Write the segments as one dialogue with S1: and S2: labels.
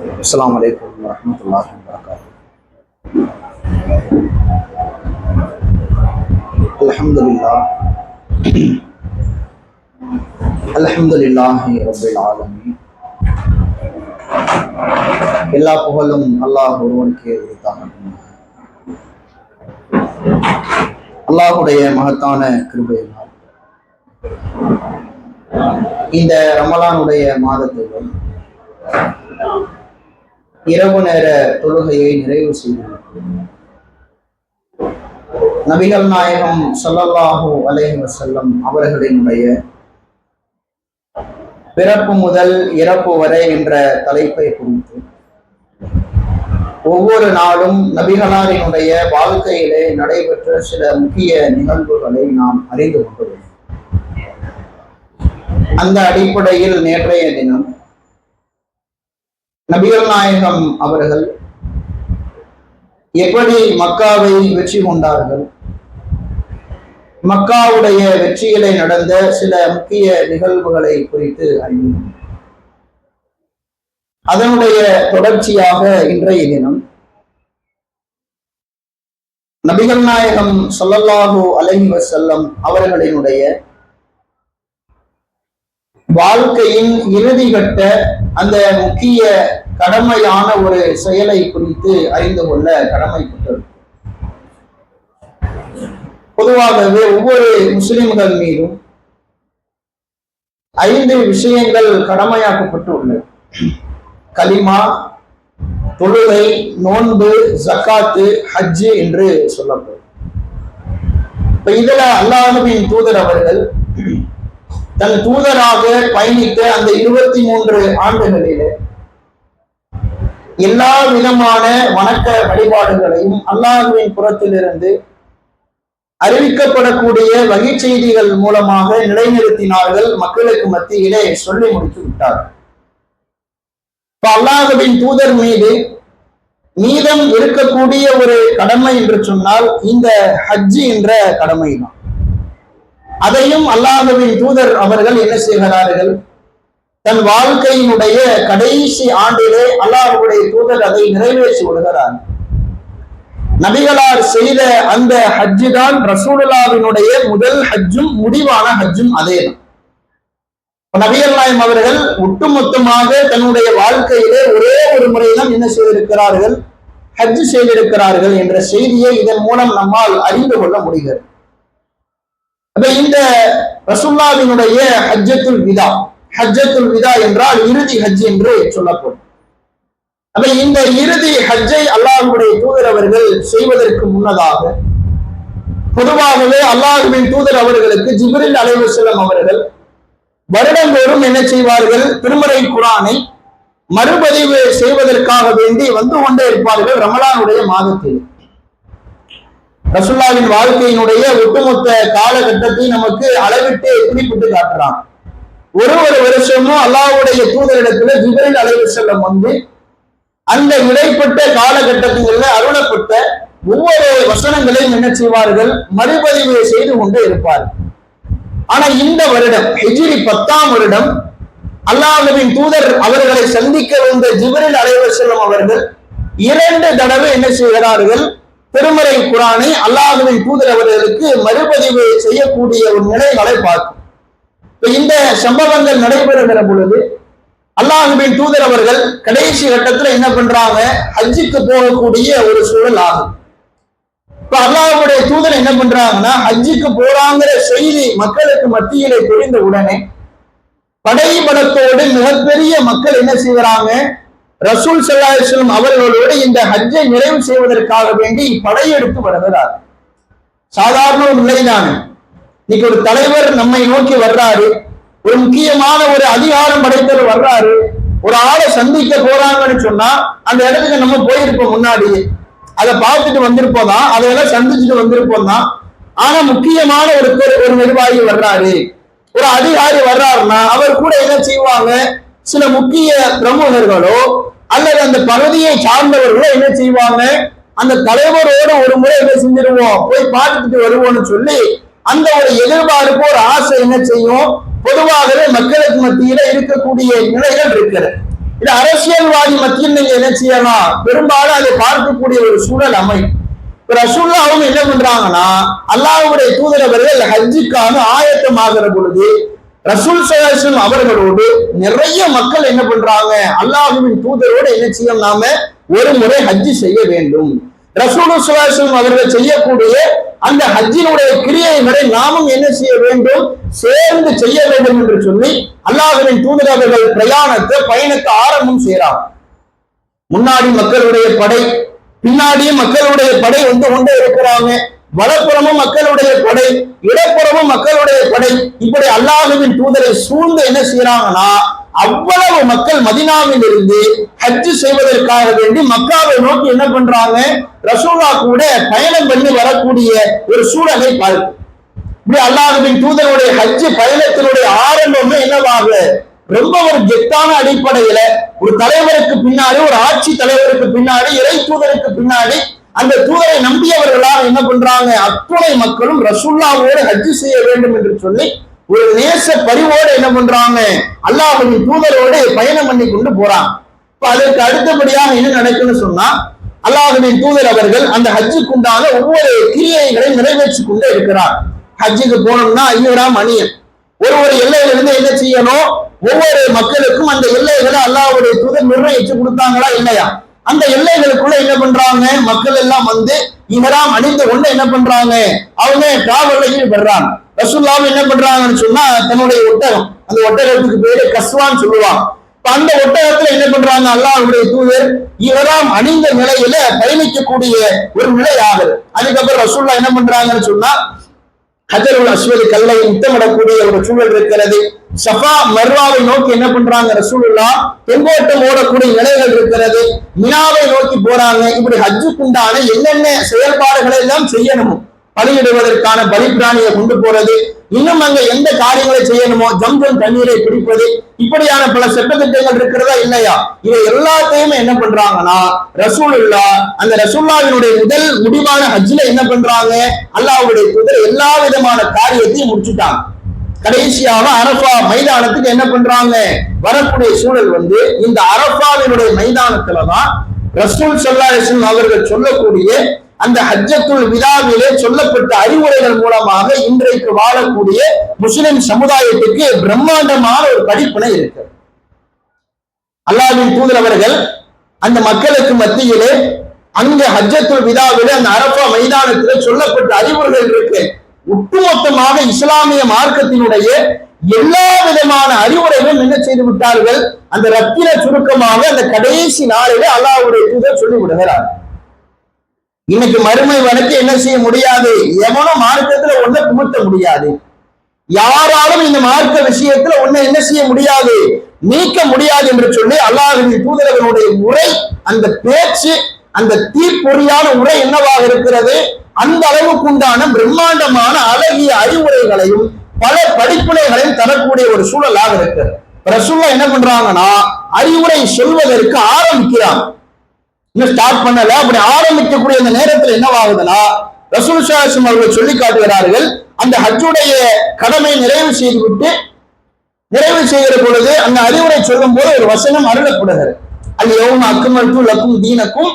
S1: அஸ்ஸலாமு அலைக்கும் வரஹ்மத்துல்லாஹி வபரகாத்துஹு. அல்ஹம்துலில்லாஹ் அல்ஹம்துலில்லாஹி ரப்பில் ஆலமீன். எல்லா புகழும் அல்லாஹ் ஒருவனுக்கே உரித்தாகட்டும். அல்லாஹுடைய மகத்தான கிருபையினால் இந்த ரமலானுடைய மாதத்திலும் இரவு நேர தொழுகையை நிறைவு செய்திருக்கிறோம். நபிகள் நாயகம் ஸல்லல்லாஹு அலைஹி வஸல்லம் அவர்களினுடைய பிறப்பு முதல் இறப்பு வரை என்ற தலைப்பை குறித்து ஒவ்வொரு நாளும் நபிகளாரினுடைய வாழ்க்கையிலே நடைபெற்ற சில முக்கிய நிகழ்வுகளை நாம் அறிந்து கொண்டுள்ளோம். அந்த அடிப்படையில் நேற்றைய தினம் நபிகள் நாயகம் அவர்கள் எப்படி மக்காவை வெற்றி கொண்டார்கள், மக்காவுடைய வெற்றியிலே நடந்த சில முக்கிய நிகழ்வுகளை குறித்து அறிந்தோம். அதனுடைய தொடர்ச்சியாக இன்றைய தினம் நபிகள் நாயகம் ஸல்லல்லாஹு அலைஹி வஸல்லம் அவர்களினுடைய வாழ்க்கையின் இறுதி கட்ட அந்த முக்கிய கடமையான ஒரு செயலை குறித்து அறிந்து கொள்ள கடமைப்பட்டது. பொதுவாகவே ஒவ்வொரு முஸ்லிம்கள் மீதும் 5 விஷயங்கள் கடமையாக்கப்பட்டு உள்ளது. கலிமா, தொழுகை, நோன்பு, ஜக்காத்து, ஹஜ்ஜு என்று சொல்லப்படும். இப்ப இதுல அல்லாஹ்வின் தூதர் அவர்கள் தன் தூதராக பயணித்த அந்த 23 ஆண்டுகளிலே எல்லா விதமான வணக்க வழிபாடுகளையும் அல்லாஹ்வின் புறத்திலிருந்து அறிவிக்கப்படக்கூடிய வகை செய்திகள் மூலமாக நிலைநிறுத்தினார்கள், மக்களுக்கு மத்தியிலே சொல்லி முடித்து விட்டார்கள். இப்ப அல்லாஹ்வின் தூதர் மீது மீதம் இருக்கக்கூடிய ஒரு கடமை என்று சொன்னால் இந்த ஹஜ்ஜு என்ற கடமை தான். அதையும் அல்லாஹ்வின் தூதர் அவர்கள் என்ன செய்கிறார்கள், தன் வாழ்க்கையினுடைய கடைசி ஆண்டிலே அல்லாஹ்வுடைய தூதர் அதை நிறைவேற்றி விடுகிறார். நபிகளார் செய்த அந்த ஹஜ்ஜு தான் ரசூலுல்லாஹ்வினுடைய முதல் ஹஜ்ஜும் முடிவான ஹஜ்ஜும் அதேதான். நபிகள் நாயகம் அவர்கள் ஒட்டுமொத்தமாக தன்னுடைய வாழ்க்கையிலே ஒரே ஒரு முறைதான் என்ன செய்திருக்கிறார்கள், ஹஜ்ஜு செய்திருக்கிறார்கள் என்ற செய்தியை இதன் மூலம் நம்மால் அறிந்து கொள்ள முடிகிறது. அப்ப இந்த ரசூலுல்லாஹ்வினுடைய ஹஜ்ஜத்துல் விதா, ஹஜ்ஜத்துல் விதா என்றால் இறுதி ஹஜ் என்று சொல்லப்படும். அப்ப இந்த இறுதி ஹஜ்ஜை அல்லாஹ்வுடைய தூதர் அவர்கள் செய்வதற்கு முன்னதாக பொதுவாகவே அல்லாஹ்வின் தூதர் அவர்களுக்கு ஜிப்ரீல் அலைஹிஸ்ஸலாம் அவர்கள் வருடந்தோறும் என்ன செய்வார்கள், திருமறை குர்ஆனை மறுபதிவு செய்வதற்காக வேண்டி வந்து கொண்டே இருப்பார்கள் ரமலானுடைய மாதத்தில். ரசூலுல்லாஹ்வின் வாழ்க்கையினுடைய ஒட்டுமொத்த காலகட்டத்தை நமக்கு அளவிட்டு குறிப்பிட்டு காட்டுறான். ஒரு வருஷமும் அல்லாஹ்வுடைய தூதரிடத்துல ஜிப்ரீல் அலைஹிஸ்ஸலாம் வந்து அந்த இடைப்பட்ட காலகட்டங்களில் அருளப்பட்ட ஒவ்வொரு வசனங்களையும் என்ன செய்வார்கள், மறுபதிவு செய்து கொண்டே இருப்பார்கள். ஆனா இந்த வருடம் ஹிஜ்ரி 10ஆம் வருடம் அல்லாஹ்வின் தூதர் அவர்களை சந்திக்க வந்த ஜிப்ரீல் அலைஹிஸ்ஸலாம் அவர்கள் 2 தடவை என்ன செய்கிறார்கள், திருமறை குர்ஆனை அல்லாஹ்வின் தூதர் அவர்களுக்கு மறுபதிவு செய்யக்கூடிய ஒரு நிலைகளை பார்க்கும். இந்த சம்பவங்கள் நடைபெறுகிற பொழுது அல்லாஹ்வின் தூதர் அவர்கள் கடைசி கட்டத்துல என்ன பண்றாங்க, ஹஜ்ஜுக்கு போகக்கூடிய ஒரு சூழல் ஆகும். இப்ப அல்லாஹ்வுடைய தூதர் என்ன பண்றாங்கன்னா, ஹஜ்ஜுக்கு போறாங்கிற செய்தி மக்களுக்கு மத்தியிலே தெரிந்த உடனே படைபலத்தோடு மிகப்பெரிய மக்கள் என்ன செய்யறாங்க, ரசூல் ஸல்லல்லாஹு அலைஹி வஸல்லம் அவர்களோடு இந்த ஹஜ்ஜை நிறைவு செய்வதற்காக வேண்டி படையெடுத்து வருகிறார். சாதாரண ஒரு நிலைதானே. இன்னைக்கு ஒரு தலைவர் நம்மை நோக்கி வர்றாரு, ஒரு முக்கியமான ஒரு அதிகாரம் படைத்தவர் வர்றாரு, ஒரு ஆளை சந்திக்க போறாங்கன்னு சொன்னா அந்த இடத்துக்கு நம்ம போயிருப்போம், முன்னாடி அதை பார்த்துட்டு வந்திருப்போம் தான், அதையெல்லாம் சந்திச்சுட்டு வந்திருப்போம் தான். ஆனா முக்கியமான ஒரு நிர்வாகி வர்றாரு, ஒரு அதிகாரி வர்றாருன்னா அவர் கூட என்ன செய்வாங்க, சில முக்கிய பிரமுகர்களோ அல்லது அந்த பகுதியை சார்ந்தவர்களோ என்ன செய்வாங்க, அந்த தலைவரோடு ஒரு முறை என்ன செஞ்சிருவோம், போய் பார்த்துட்டு வருவோம்னு சொல்லி அந்த ஒரு எதிர்பார்ப்பு, ஒரு ஆசை என்ன செய்யும், பொதுவாகவே மக்களுக்கு மத்தியில இருக்கக்கூடிய நிலைகள் இருக்கிறது. இது அரசியல்வாதி மத்தியில் நீங்க என்ன செய்யலாம், பெரும்பாலும் அதை பார்க்கக்கூடிய ஒரு சூழல் அமையும். ரசூலுல்லாஹ் அவங்க என்ன பண்றாங்கன்னா, அல்லாஹ்வுடைய தூதர் அவர்கள் ஹஜ்ஜுக்காக ஆயத்தமாகிற பொழுது ரசூல் ஸல்லல்லாஹு அலைஹி வஸல்லம் அவர்களோடு நிறைய மக்கள் என்ன பண்றாங்க, அல்லாஹ்வின் தூதரோடு என்ன செய்யும், நாம ஒரு முறை ஹஜ்ஜி செய்ய வேண்டும். ரசூல் ஸல்லல்லாஹு அலைஹி வஸல்லம் அவர்கள் செய்யக்கூடிய அந்த ஹஜ்ஜினுடைய கிரியைகளை நாமும் என்ன செய்ய வேண்டும், சேர்ந்து செய்ய வேண்டும் என்று சொல்லி அல்லாஹ்வின் தூதர் அவர்கள் பயணத்தை ஆரம்பம் செய்யறாங்க. முன்னாடி மக்களுடைய படை, பின்னாடியும் மக்களுடைய படை கொண்டே இருக்கிறாங்க. வலப்புறமும் மக்களுடைய படை, இடப்புறமும் மக்களுடைய படை. இப்படி அல்லாஹ்வின் தூதரை சூழ்ந்து என்ன செய்யறாங்கன்னா, அவ்வளவு மக்கள் மதீனாவில் இருந்து ஹஜ் செய்வதற்காக வேண்டி மக்காவை நோக்கி என்ன பண்றாங்க, ரசூலுல்லாஹ் கூட பயணம் பண்ணி வரக்கூடிய ஒரு சூழலை பார்க்கும். இப்படி அல்லாஹ்வின் தூதருடைய ஹஜ் பயணத்தினுடைய ஆரம்பமே என்னவாக, ரொம்ப ஒரு கெத்தான அடிப்படையில ஒரு தலைவருக்கு பின்னாடி, ஒரு ஆட்சி தலைவருக்கு பின்னாடி, இறை தூதருக்கு பின்னாடி அந்த தூதரை நம்பியவர்களாக என்ன பண்றாங்க, அத்துணை மக்களும் ரசூலுல்லாஹ்வோடு ஹஜ் செய்ய வேண்டும் என்று சொல்லி ஒரு நேச பரிவோடு என்ன பண்றாங்க, அல்லாஹ்வின் தூதரோடு பயணம் பண்ணி கொண்டு போறாங்க. இப்ப அதற்கு அடுத்தபடியாக என்ன நடக்குன்னு சொன்னா, அல்லாஹ்வின் தூதர் அவர்கள் அந்த ஹஜ்ஜுக்கு உண்டான ஒவ்வொரு கிரியைகளை நிறைவேற்றி கொண்டே இருக்கிறார். ஹஜ்ஜுக்கு போனோம்னா ஐயராம் அணியன் ஒரு எல்லையிலிருந்து என்ன செய்யணும், ஒவ்வொரு மக்களுக்கும் அந்த எல்லைகளை அல்லாஹ்வுடைய தூதர் நிர்ணயிச்சு கொடுத்தாங்களா இல்லையா, அந்த எல்லைகளுக்குள்ள என்ன பண்றாங்க, மக்கள் எல்லாம் இஹ்ராம் அணிந்து கொண்டு என்ன பண்றாங்க, அவங்க டிராவல்ல ஈடுபடுறாங்க. ரசூலுல்லாஹ் என்ன பண்றாங்கன்னு சொன்னா, தன்னுடைய ஒட்டகம், அந்த ஒட்டகத்துக்கு பேரு கஸ்வான்னு சொல்லுவாங்க. அந்த ஒட்டகத்துல என்ன பண்றாங்க, அல்லாஹ்வுடைய தூதர் இஹ்ராம் அணிந்த நிலையில பயணிக்கக்கூடிய ஒரு நிலை ஆகுது. அதுக்கப்புறம் ரசூலுல்லாஹ் என்ன பண்றாங்கன்னு சொன்னா, ஹஜருல் அஸ்வத் கல்லை முத்தமிடக்கூடிய ஒரு சூழல் இருக்கிறது. சஃபா மர்வாவை நோக்கி என்ன பண்றாங்க ரசூலுல்லாஹ், தொங்கோட்டம் ஓடக்கூடிய நிலைகள் இருக்கிறது. மினாவை நோக்கி போறாங்க. இப்படி ஹஜ்ஜுக்குண்டான என்னென்ன செயல்பாடுகளை எல்லாம் செய்யணுமோ, பலியிடுவதற்கான பலிப்பிராணியை கொண்டு போறது, இன்னும் அங்க எந்த காரியங்களை செய்யணுமோ, ஜம்ஜம் தண்ணீரை பிடிப்பது, இப்படியான பல சட்டத்திட்டங்கள் இருக்கிறதா இல்லையா, இவை எல்லாத்தையுமே என்ன பண்றாங்கன்னா ரசூலுல்லாஹ் அந்த ரசூலுல்லாஹ்வினுடைய முதல் முடிவான ஹஜ்ல என்ன பண்றாங்க, அல்லாஹ்வுடைய தூதர் எல்லா விதமான காரியத்தையும் முடிச்சுட்டாங்க. கடைசியாக அரஃபா மைதானத்துக்கு என்ன பண்றாங்க, வரக்கூடிய சூழல் இந்த அரஃபாவினுடைய மைதானத்துலதான் ரசூல் ஸல்லல்லாஹு அலைஹி வஸல்லம் அவர்கள் சொல்லக்கூடிய அந்த ஹஜ்ஜத்துல் விதாவிலே சொல்லப்பட்ட அறிவுரைகள் மூலமாக இன்றைக்கு வாழக்கூடிய முஸ்லிம் சமுதாயத்துக்கு பிரம்மாண்டமான ஒரு படிப்பினை இருக்கு. அல்லாஹ்வின் தூதர் அவர்கள் அந்த மக்களுக்கு மத்தியிலே அங்க ஹஜ்ஜத்துல் விதாவிலே அந்த அரஃபா மைதானத்திலே சொல்லப்பட்ட அறிவுரைகள் இருக்கு. ஒட்டுமொத்தமாக இஸ்லாமிய மார்க்கத்தினுடைய எல்லா விதமான அறிவுரைகளும் என்ன செய்து விட்டார்கள், அந்த ரத்தின சுருக்கமாக அந்த கடைசி நாளிலே அல்லாஹ்வுடைய தூதர் சொல்லி விடுகிறார். இன்னைக்கு மறுமை வரைக்கும் என்ன செய்ய முடியாது, எவனும் மார்க்கத்துல ஒன்றை புகுத்த முடியாது, யாராலும் இந்த மார்க்க விஷயத்துல ஒன்னை என்ன செய்ய முடியாது, நீக்க முடியாது என்று சொல்லி அல்லாஹ்வின் தூதரவனுடைய உரை, அந்த பேச்சு, அந்த தீப்பொறியான உரை என்னவாக இருக்கிறது, அந்த அளவுக்கு உண்டான பிரம்மாண்டமான அழகிய அறிவுரைகளையும் பல படிப்பினைகளையும் தரக்கூடிய ஒரு சூழலாக இருக்கிறது. ரசூலுல்லாஹ் என்ன பண்றாங்கன்னா, அறிவுரை சொல்வதற்கு ஆரம்பிக்கிறாங்க, இன்னும் ஸ்டார்ட் பண்ணல. அப்படி ஆரம்பிக்கக்கூடிய அந்த நேரத்தில் என்னவாகுதுன்னா, ரசூல் ஸல்லல்லாஹு அலைஹி வஸல்லம் அவர்கள் சொல்லி காட்டுகிறார்கள், அந்த ஹஜ்ஜுடைய கடமை நிறைவு செய்கிற பொழுது அந்த அறிவுரை சொல்லும் போது ஒரு வசனம் அருளப்படுகிறது. அல் யௌம அக்மல்து லக்கும் தீனக்கும்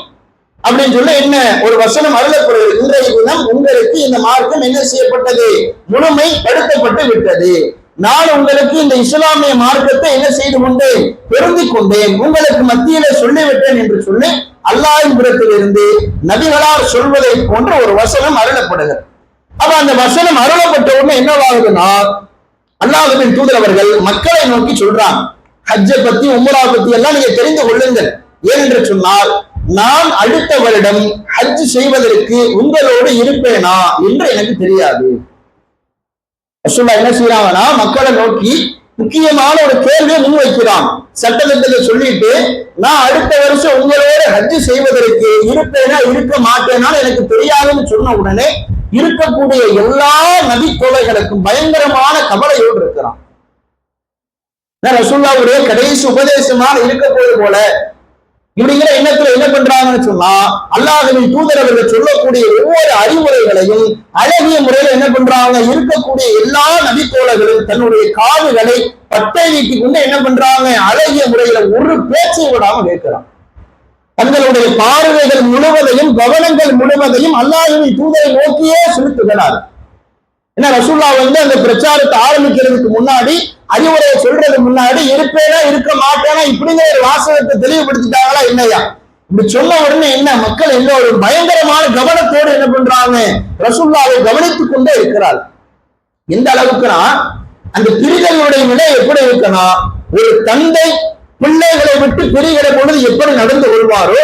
S1: அப்படின்னு சொல்லி என்ன ஒரு வசனம் அருளப்படுகிறது. இன்றைய தினம் உங்களுக்கு இந்த மார்க்கம் என்ன செய்யப்பட்டது, முழுமைப்படுத்தப்பட்டு விட்டது. நான் உங்களுக்கு இந்த இஸ்லாமிய மார்க்கத்தை என்ன செய்து கொண்டேன், பொருந்திக் கொண்டேன், உங்களுக்கு மத்தியில சொல்லிவிட்டேன் என்று சொல்லி அல்லாஹ்வின் புறத்திலிருந்து நபிகளார் சொல்வதை போன்ற ஒரு வசனம் அருளப்படுகிறது. அப்ப அந்த வசனம் அருளப்பட்ட உடனே என்னவாகுதுன்னா, அல்லாஹ்வின் தூதர் அவர்கள் மக்களை நோக்கி சொல்றாங்க, ஹஜ்ஜை பத்தி உம்ரா பத்தி எல்லாம் நீங்க தெரிந்து கொள்ளுங்கள். ஏனென்று சொன்னால், நான் அடுத்த வருடம் ஹஜ் செய்வதற்கு உங்களோடு இருப்பேனா என்று எனக்கு தெரியாது. ரசூலுல்லாஹ் என்ன செய்யறாங்கன்னா, மக்களை நோக்கி முக்கியமான ஒரு கேள்வியை முன்வைக்கிறான். சட்டத்திட்டத்தை சொல்லிட்டு, நான் அடுத்த வருஷம் உங்களோட ஹஜ் செய்வதற்கு இருப்பேனா இருக்க மாட்டேனான்னு எனக்கு தெரியாதுன்னு சொன்ன உடனே இருக்கக்கூடிய எல்லா நபி தோழர்களுக்கும் பயங்கரமான கவலையோடு இருக்கிறான். ரசூலுல்லாஹ்வுடைய கடைசி உபதேசமாக இருக்க போது போல இப்படிங்கிற எண்ணத்துல என்ன பண்றாங்கன்னு சொன்னா, அல்லாஹ்வின் தூதர் அவர்கள் சொல்லக்கூடிய ஒவ்வொரு அறிவுரைகளையும் அழகிய முறையில என்ன பண்றாங்க, இருக்கக்கூடிய எல்லா நபி தோழர்களும் தன்னுடைய காதுகளை பட்டை வீட்டி கொண்டு என்ன பண்றாங்க, அழகிய முறையில ஒரு பேச்சை விடாம கேட்கிறான். தங்களுடைய பார்வைகள் முழுவதையும் கவனங்கள் முழுவதையும் அல்லாஹ்வின் தூதரை நோக்கியே செலுத்துகிறார். ஏன்னா ரசூல்லா அந்த பிரச்சாரத்தை ஆரம்பிக்கிறதுக்கு முன்னாடி, அறிவுரையை சொல்றதுக்கு முன்னாடி இருப்பேனா இருக்க மாட்டேனா இப்படிங்கிற ஒரு வாசகத்தை தெளிவுபடுத்திட்டாங்களா இல்லையா? இப்படி சொன்ன உடனே என்ன, மக்கள் எந்த ஒரு பயங்கரமான கவனத்தோடு என்ன பண்றாங்க, ரசூல்லாவை கவனித்துக் கொண்டே இருக்கிறார். எந்த அளவுக்குனா அந்த பிரிதலுடைய நிலை எப்படி இருக்குன்னா, ஒரு தந்தை பிள்ளைகளை விட்டு பிரிகிற பொழுது எப்படி நடந்து கொள்வாரோ,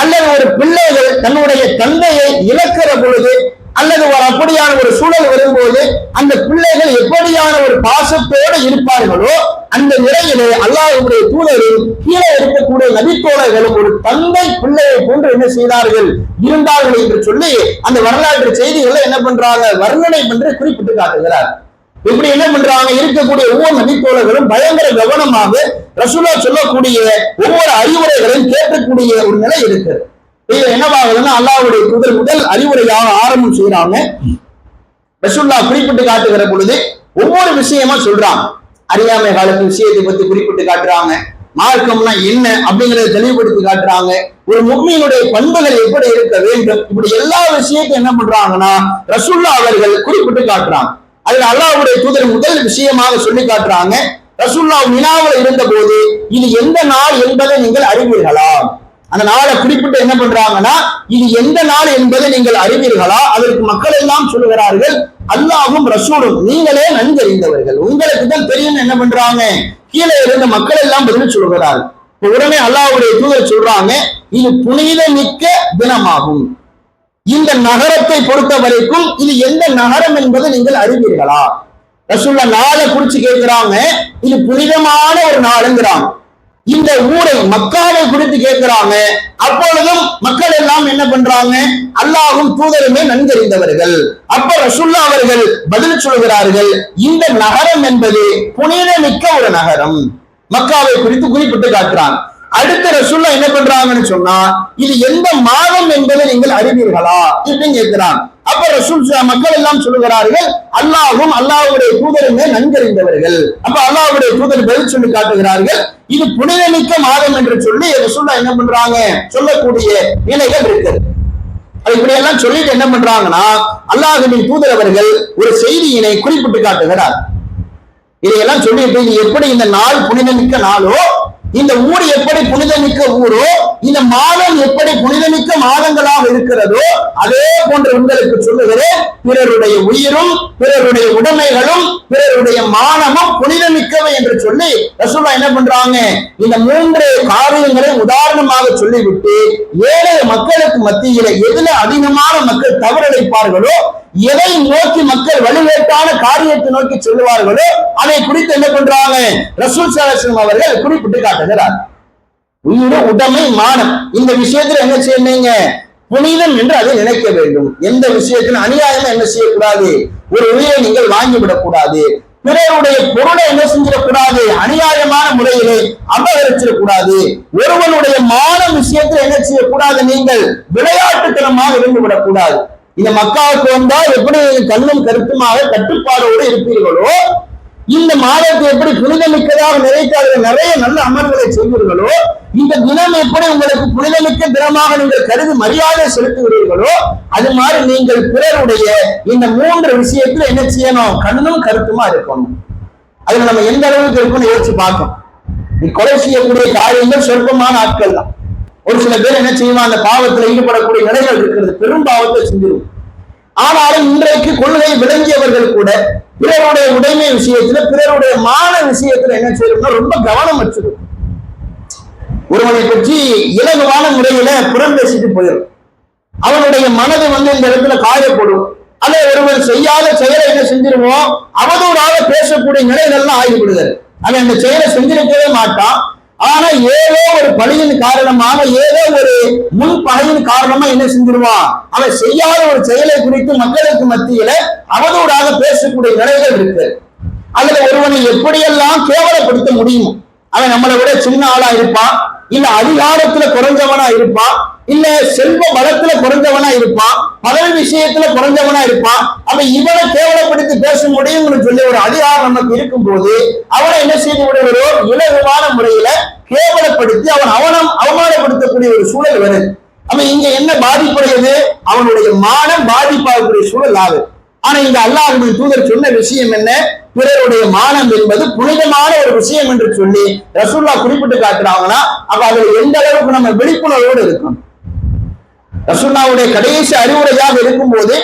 S1: அல்லது ஒரு பிள்ளைகள் தன்னுடைய தந்தையை இழக்கிற பொழுது அல்லது ஒரு அப்படியான ஒரு சூழல் வரும்போது அந்த பிள்ளைகள் எப்படியான ஒரு பாசத்தோடு இருப்பார்களோ, அந்த நிலையிலே அல்லாஹ்வுடைய தூதரும் கீழே இருக்கக்கூடிய நபித்தோழர்களும் ஒரு தந்தை பிள்ளையை போன்று என்ன செய்தார்கள், இருந்தார்கள் என்று சொல்லி அந்த வரலாற்று செய்திகளை என்ன பண்றாங்க, வர்ணனை பண்ணி குறிப்பிட்டு காட்டுகிறார். இப்படி என்ன பண்றாங்க, இருக்கக்கூடிய ஒவ்வொரு நபித்தோழர்களும் பயங்கர கவனமாக ரசூலா சொல்லக்கூடிய ஒவ்வொரு அறிவுரைகளையும் கேட்கக்கூடிய ஒரு நிலை இருக்கு. இது என்னவாகுதுன்னா, அல்லாஹ்வுடைய தூதர் முதல் அறிவுரையாக ஆரம்பம் செய்யறாங்க. ரசூல்லா குறிப்பிட்டு காட்டுகிற பொழுது ஒவ்வொரு விஷயமா சொல்றாங்க. அறியாமை காலத்து விஷயத்தை பத்தி குறிப்பிட்டு காட்டுறாங்க. மார்க்கம்னா என்ன அப்படிங்கறத தெளிவுபடுத்தி காட்டுறாங்க. ஒரு முஃமினுடைய பண்புகள் எப்படி இருக்க வேண்டும், இப்படி எல்லா விஷயத்தையும் என்ன பண்றாங்கன்னா ரசூல்லா அவர்கள் குறிப்பிட்டு காட்டுறாங்க. அதுல அல்லாஹ்வுடைய தூதர் முதல் விஷயமாக சொல்லி காட்டுறாங்க, ரசூல்லா மினாவில் இருந்த போது இது எந்த நாள் என்பதை நீங்கள் அறிவீர்களா? அந்த நாளை குறிப்பிட்டு என்ன பண்றாங்கன்னா, இது எந்த நாள் என்பதை நீங்கள் அறிவீர்களா? அதற்கு மக்கள் எல்லாம் சொல்லுகிறார்கள், அல்லாஹ்வும் ரசூலும் நீங்களே நன்கறிந்தவர்கள், உங்களுக்கு தான் தெரியும் என்ன பண்றாங்க, கீழே இருந்த மக்கள் எல்லாம் பதில் சொல்லுகிறார்கள். உடனே அல்லாஹ்வுடைய தூதர் சொல்றாங்க, இது புனித மிக்க தினமாகும். இந்த நகரத்தை பொறுத்த வரைக்கும் இது எந்த நகரம் என்பதை நீங்கள் அறிவீர்களா? ரசூல்லா நாளை குறிச்சு கேட்கிறாங்க, இது புனிதமான ஒரு நாளுங்கிறாங்க. இந்த ஊரை மக்காவை குறித்து கேட்கிறாங்க. அப்பொழுதும் மக்கள் எல்லாம் என்ன பண்றாங்க, அல்லாஹ்வும் தூதருமே நன்கறிந்தவர்கள். அப்ப ரசூல்லா அவர்கள் பதில் சொல்கிறார்கள், இந்த நகரம் என்பது புனிதமிக்க ஒரு நகரம். மக்காவை குறித்து குறிப்பிட்டு காட்டுறாங்க. அடுத்த ரசூல்லா என்ன பண்றாங்கன்னு சொன்னா, இது எந்த மாதம் என்பதை நீங்கள் அறிவீர்களா அப்படின்னு கேட்கிறாங்க. அப்ப ரசூல் மக்கள் எல்லாம் சொல்லுகிறார்கள், அல்லாஹ்வும் அல்லாஹ்வுடைய தூதருமே நன்கறிந்தவர்கள். அப்ப அல்லாஹ்வுடைய தூதர் பதில் சொல்லி காட்டுகிறார்கள், இது புனிதமிக்க மாதம் என்று சொல்லி ரசூல்லா என்ன பண்றாங்க, சொல்லக்கூடிய நிலைகள் இருக்குது. இப்படி எல்லாம் சொல்லிட்டு என்ன பண்றாங்கன்னா, அல்லாஹ்வின் தூதர் அவர்கள் ஒரு செய்தியினை குறிப்பிட்டு காட்டுகிறார். இதையெல்லாம் சொல்லிட்டு, இது எப்படி இந்த நாள் புனிதமிக்க நாளோ, இந்த ஊர் எப்படி புனிதமிக்க ஊரோ, இந்த மாதம் எப்படி புனிதமிக்க மாதங்களாக இருக்கிறதோ, அதே போன்று உங்களுக்கு சொல்லுகிறேன், பிறருடைய உயிரும் பிறருடைய உடைமைகளும் பிறருடைய மானமும் புனிதமிக்கவை என்று சொல்லி ரசூலுல்லாஹ் என்ன பண்றாங்க, இந்த 3 காரியங்களை உதாரணமாக சொல்லிவிட்டு ஏழை மக்களுக்கு மத்தியில எதுல அதிகமான மக்கள் தவறளிப்பார்களோ, எதை நோக்கி மக்கள் வழிகேட்டான காரியத்தை நோக்கி சொல்லுவார்களோ அதை குறித்து என்ன பண்றாங்க, ரசூல் ஸல்லல்லாஹு அலைஹி வஸல்லம் அவர்கள் குறிப்பிட்டு காட்டுகிறார். உயிர் உடைமை மானம் இந்த விஷயத்துல என்ன செய்யுங்க, புனிதம் என்று அதை நினைக்க வேண்டும். எந்த விஷயத்திலும் அநியாயமா என்ன செய்யக்கூடாது, ஒரு உயிரை நீங்கள் வாங்கிவிடக் கூடாது. பிறருடைய பொருளை என்ன செஞ்சிடக்கூடாது, அநியாயமான முறையிலே அபகரிச்சிடக்கூடாது. ஒருவனுடைய மான விஷயத்தில் என்ன செய்யக்கூடாது, நீங்கள் விளையாட்டுத்தனமாக இருந்து விடக்கூடாது. இந்த மக்காவுக்கு வந்தா எப்படி கண்ணும் கருத்துமாக கட்டுப்பாடோடு இருப்பீர்களோ, இந்த மாதத்தை எப்படி புனிதமிக்கதாக நினைத்து நிறைய நல்ல அமல்களை செய்வீர்களோ, இந்த தினம் எப்படி உங்களுக்கு புனிதமிக்க தினமாக நீங்கள் கருதி மரியாதை செலுத்துகிறீர்களோ, அது மாதிரி நீங்கள் பிறருடைய இந்த 3 விஷயத்துல என்ன செய்யணும், கண்ணும் கருத்துமா இருக்கணும். அதுல நம்ம எந்த அளவுக்கு இருக்குன்னு யோசிச்சு பார்க்கணும். நீ கொலை செய்யக்கூடிய காரியங்கள் சொற்பமான ஆட்கள் தான். ஒரு சில பேர் என்ன செய்வான், அந்த பாவத்துல ஈடுபடக்கூடிய நிலைகள் இருக்கிறது, பெரும் பாவத்தை செஞ்சிருவோம். ஆனாலும் இன்றைக்கு கொள்கை விளங்கியவர்கள் கூட பிறருடைய உடைமை விஷயத்துல பிறருடைய மான விஷயத்துல என்ன செய்யணும்னா ரொம்ப கவனம் வச்சிருக்கும். ஒருவனை பற்றி இலகுவான முறையில புறம் பேசிட்டு போயிடும். அவனுடைய மனது இந்த இடத்துல காயப்படும். அதை ஒருவர் செய்யாத செயலை என்ன செஞ்சிருவோம், அவதூறாக பேசக்கூடிய நிலைகள்லாம் ஆகிவிடுகிறது. அவன் அந்த செயலை செஞ்சிருக்கவே மாட்டான். ஆனா ஏதோ ஒரு பழியின் காரணமாக, ஏதோ ஒரு முன் பகையின் காரணமா என்ன செஞ்சிருவான், அவன் செய்யாத ஒரு செயலை குறித்து மக்களுக்கு மத்தியில அவதூறாக பேசக்கூடிய நிலைகள் இருக்கு. அதுல ஒருவனை எப்படியெல்லாம் கேவலப்படுத்த முடியும். அவன் நம்மளை விட சின்ன ஆளா இருப்பான், இல்ல அதிகாரத்துல குறைஞ்சவனா இருப்பான், இல்ல செல்வ பலத்துல குறைஞ்சவனா இருப்பான், பதவி விஷயத்துல குறைஞ்சவனா இருப்பான். அப்ப இவனை கேவலப்படுத்தி பேச முடியும்னு சொல்லி ஒரு அதிகாரம் நமக்கு இருக்கும் போது அவனை என்ன செய்து விடுகிறோம், இலகுவான முறையில கேவலப்படுத்தி அவன் அவமானப்படுத்தக்கூடிய ஒரு சூழல் வருது. அப்ப இங்க என்ன பாதிப்படையது, அவனுடைய மானம் பாதிப்பாகக்கூடிய சூழல் ஆகுது. ஆனா இந்த அல்லாஹ்வுடைய தூதர் சொன்ன விஷயம் என்ன, பிறருடைய மானம் என்பது புனிதமான ஒரு விஷயம் என்று சொல்லி ரசூலுல்லாஹ் குறிப்பிட்டு காட்டுறாங்கன்னா, அப்ப அதுல எந்த அளவுக்கு நம்ம விழிப்புணர்வோடு இருக்கணும். ரசூலுல்லாஹ்வுடைய கடைசி அறிவுரையாக இருக்கும் போது,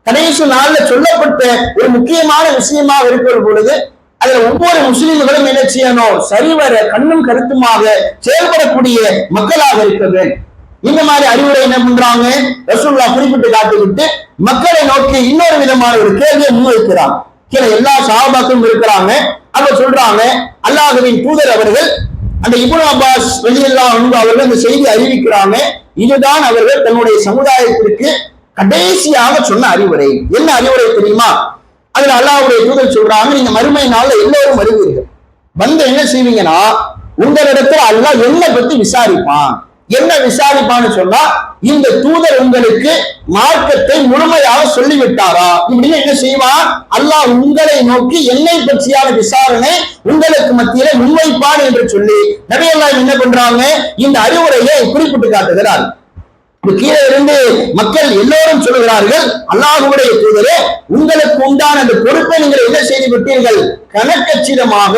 S1: கடைசி நாள்ல சொல்லப்பட்ட ஒரு முக்கியமான விஷயமாக இருக்கிற பொழுது அதுல ஒவ்வொரு முஸ்லிம்களும் என்ன செய்யணும், சரிவர கண்ணும் கருத்துமாக செயல்படக்கூடிய மக்களாக இருக்க வேண்டும். இந்த மாதிரி அறிவுரை என்ன பண்றாங்க, ரசூலுல்லாஹ் குறிப்பிட்டு காட்டிவிட்டு மக்களை நோக்கி இன்னொரு விதமான ஒரு கேள்வியை முன்வைக்கிறாங்க. கீழே எல்லா சஹாபாக்களும் இருக்கிறாங்க. அப்ப சொல்றாங்க, அல்லாஹ்வின் தூதர் அவர்கள் அந்த இப்னு அப்பாஸ் ரலியல்லாஹு அன்ஹு அவர்கள் இந்த செய்தி அறிவிக்கிறாங்க. இதுதான் அவர்கள் தன்னுடைய சமுதாயத்திற்கு கடைசியாக சொன்ன அறிவுரை. என்ன அறிவுரை தெரியுமா, அதுல அல்லாஹ்வுடைய தூதர் சொல்றாங்க, நீங்க மறுமை நாள்ல எல்லோரும் வருவீர்கள், வந்து என்ன செய்வீங்கன்னா உங்களிடத்துல அல்லாஹ் என்ன பத்தி விசாரிப்பான். என்ன விசாரிப்பான்னு சொன்னா, இந்த தூதர் உங்களுக்கு மார்க்கத்தை முழுமையாக சொல்லிவிட்டாரா இப்படின்னு என்ன செய்வான், அல்லாஹ் உங்களை நோக்கி என்னை பற்றியான விசாரணை உங்களுக்கு மத்தியில முன்வைப்பான் என்று சொல்லி நபி அல்லாஹ் என்ன பண்றாங்க, இந்த அறிவுரையை குறிப்பிட்டு காட்டுகிறார். கீழே இருந்து மக்கள் எல்லோரும் சொல்லுகிறார்கள், அல்லாஹ்வுடைய தூதரே உங்களுக்கு உண்டான அந்த பொறுப்பை நீங்கள் என்ன செய்து விட்டீர்கள், கணக்கச்சிதமாக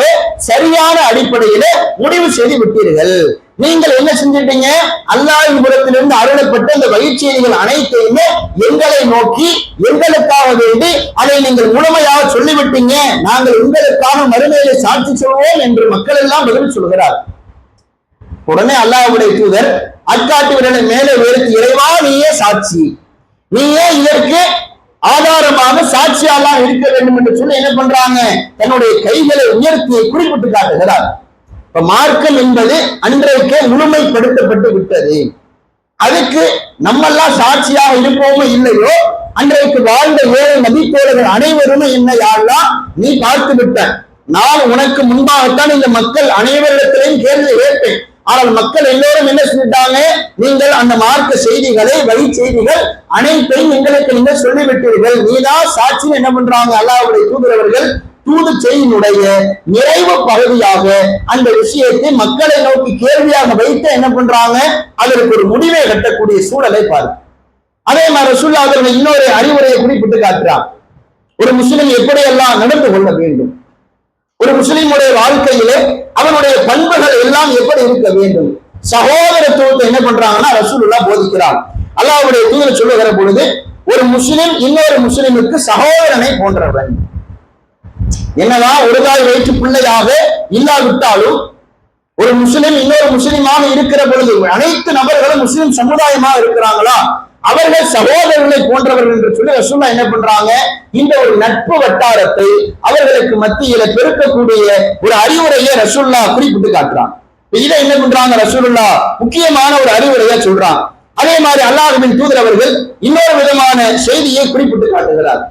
S1: சரியான அடிப்படையில முடிவு செய்து விட்டீர்கள். நீங்கள் என்ன செஞ்சிட்டீங்க, அல்லாஹ்வின் புறத்திலிருந்து அருளப்பட்ட இந்த வழிச்செய்திகள் அனைத்தையுமே எங்களை நோக்கி எங்களுக்காக வேண்டி அதை நீங்கள் முழுமையாக சொல்லிவிட்டீங்க, நாங்கள் உங்களுக்கான மறுமையிலே சாட்சி சொல்வோம் என்று மக்கள் எல்லாம் பதில் சொல்கிறார். உடனே அல்லாஹ்வுடைய தூதர் அக்காட்டு விரலை மேலே உயர்த்தி, இறைவா நீயே சாட்சி, நீயே இதற்கு ஆதாரமாக சாட்சியாலாம் இருக்க வேண்டும் என்று சொல்லி என்ன பண்றாங்க, தன்னுடைய கைகளை உயர்த்தி குறிப்பிட்டு காட்டுகிறார். இப்ப மார்க்கம் என்பது அன்றைக்கே முழுமைப்படுத்தப்பட்டு விட்டது. அதுக்கு நம்மெல்லாம் சாட்சியாக இருப்போமோ இல்லையோ, அன்றைக்கு வாழ்ந்த ஏழை நபித்தோழர்கள் அனைவருமே என்ன யாரெல்லாம் நீ பார்த்து விட்ட, நான் உனக்கு முன்பாகத்தான் இந்த மக்கள் அனைவரிடத்திலையும் கேள்வி கேட்பேன். ஆனால் மக்கள் எல்லோரும் என்ன சொல்லிட்டாங்க, நீங்கள் அந்த மார்க்க செய்திகளை வழி செய்திகள் அனைத்தையும் எங்களுக்கு நீங்கள் சொல்லிவிட்டீர்கள், நீதான் சாட்சி என்ன பண்றாங்க அல்லாஹ்வுடைய தூதர் அவர்கள் தூது செய்தியினுடைய நிறைவு பகுதியாக அந்த விஷயத்தை மக்களை நோக்கி கேள்வியாக வைத்து என்ன பண்றாங்க, அதற்கு ஒரு முடிவை கட்டக்கூடிய சூழலை பாருங்க. அதே மாதிரி ரசூலுல்லாஹ் அவர்கள் இன்னொரு அறிவுரையை குறிப்பிட்டு காட்டுறாங்க, ஒரு முஸ்லிம் எப்படியெல்லாம் நடந்து கொள்ள வேண்டும், ஒரு முஸ்லிமுடைய வாழ்க்கையிலே அவனுடைய பண்புகள் எல்லாம் எப்படி இருக்க வேண்டும், சகோதரத்துவத்தை என்ன பண்றாங்கன்னா ரசூலுல்லாஹ் போதிக்கிறார். அல்லாஹ்வுடைய தூதர் சொல்லுகிற பொழுது, ஒரு முஸ்லிம் இன்னொரு முஸ்லிமுக்கு சகோதரனை போன்றவன். என்னதான் ஒரு தாய் வயிற்று பிள்ளையாக இல்லாவிட்டாலும் ஒரு முஸ்லிம் இன்னொரு முஸ்லிமாக இருக்கிற பொழுது அனைத்து நபர்களும் முஸ்லிம் சமுதாயமாக இருக்கிறாங்களா, அவர்கள் சகோதரர்களை போன்றவர்கள் என்று சொல்லி ரசூலுல்லாஹ் என்ன பண்றாங்க, இந்த ஒரு நட்பு வட்டாரத்தை அவர்களுக்கு மத்தியில பெருக்கக்கூடிய ஒரு அறிவுரையை ரசூலுல்லாஹ் குறிப்பிட்டு காட்டுறாங்க. இதை என்ன பண்றாங்க ரசூலுல்லாஹ் முக்கியமான ஒரு அறிவுரையை சொல்றாங்க. அதே மாதிரி அல்லாஹ்வின் தூதர் அவர்கள் இன்னொரு விதமான செய்தியை குறிப்பிட்டு காட்டுகிறார்.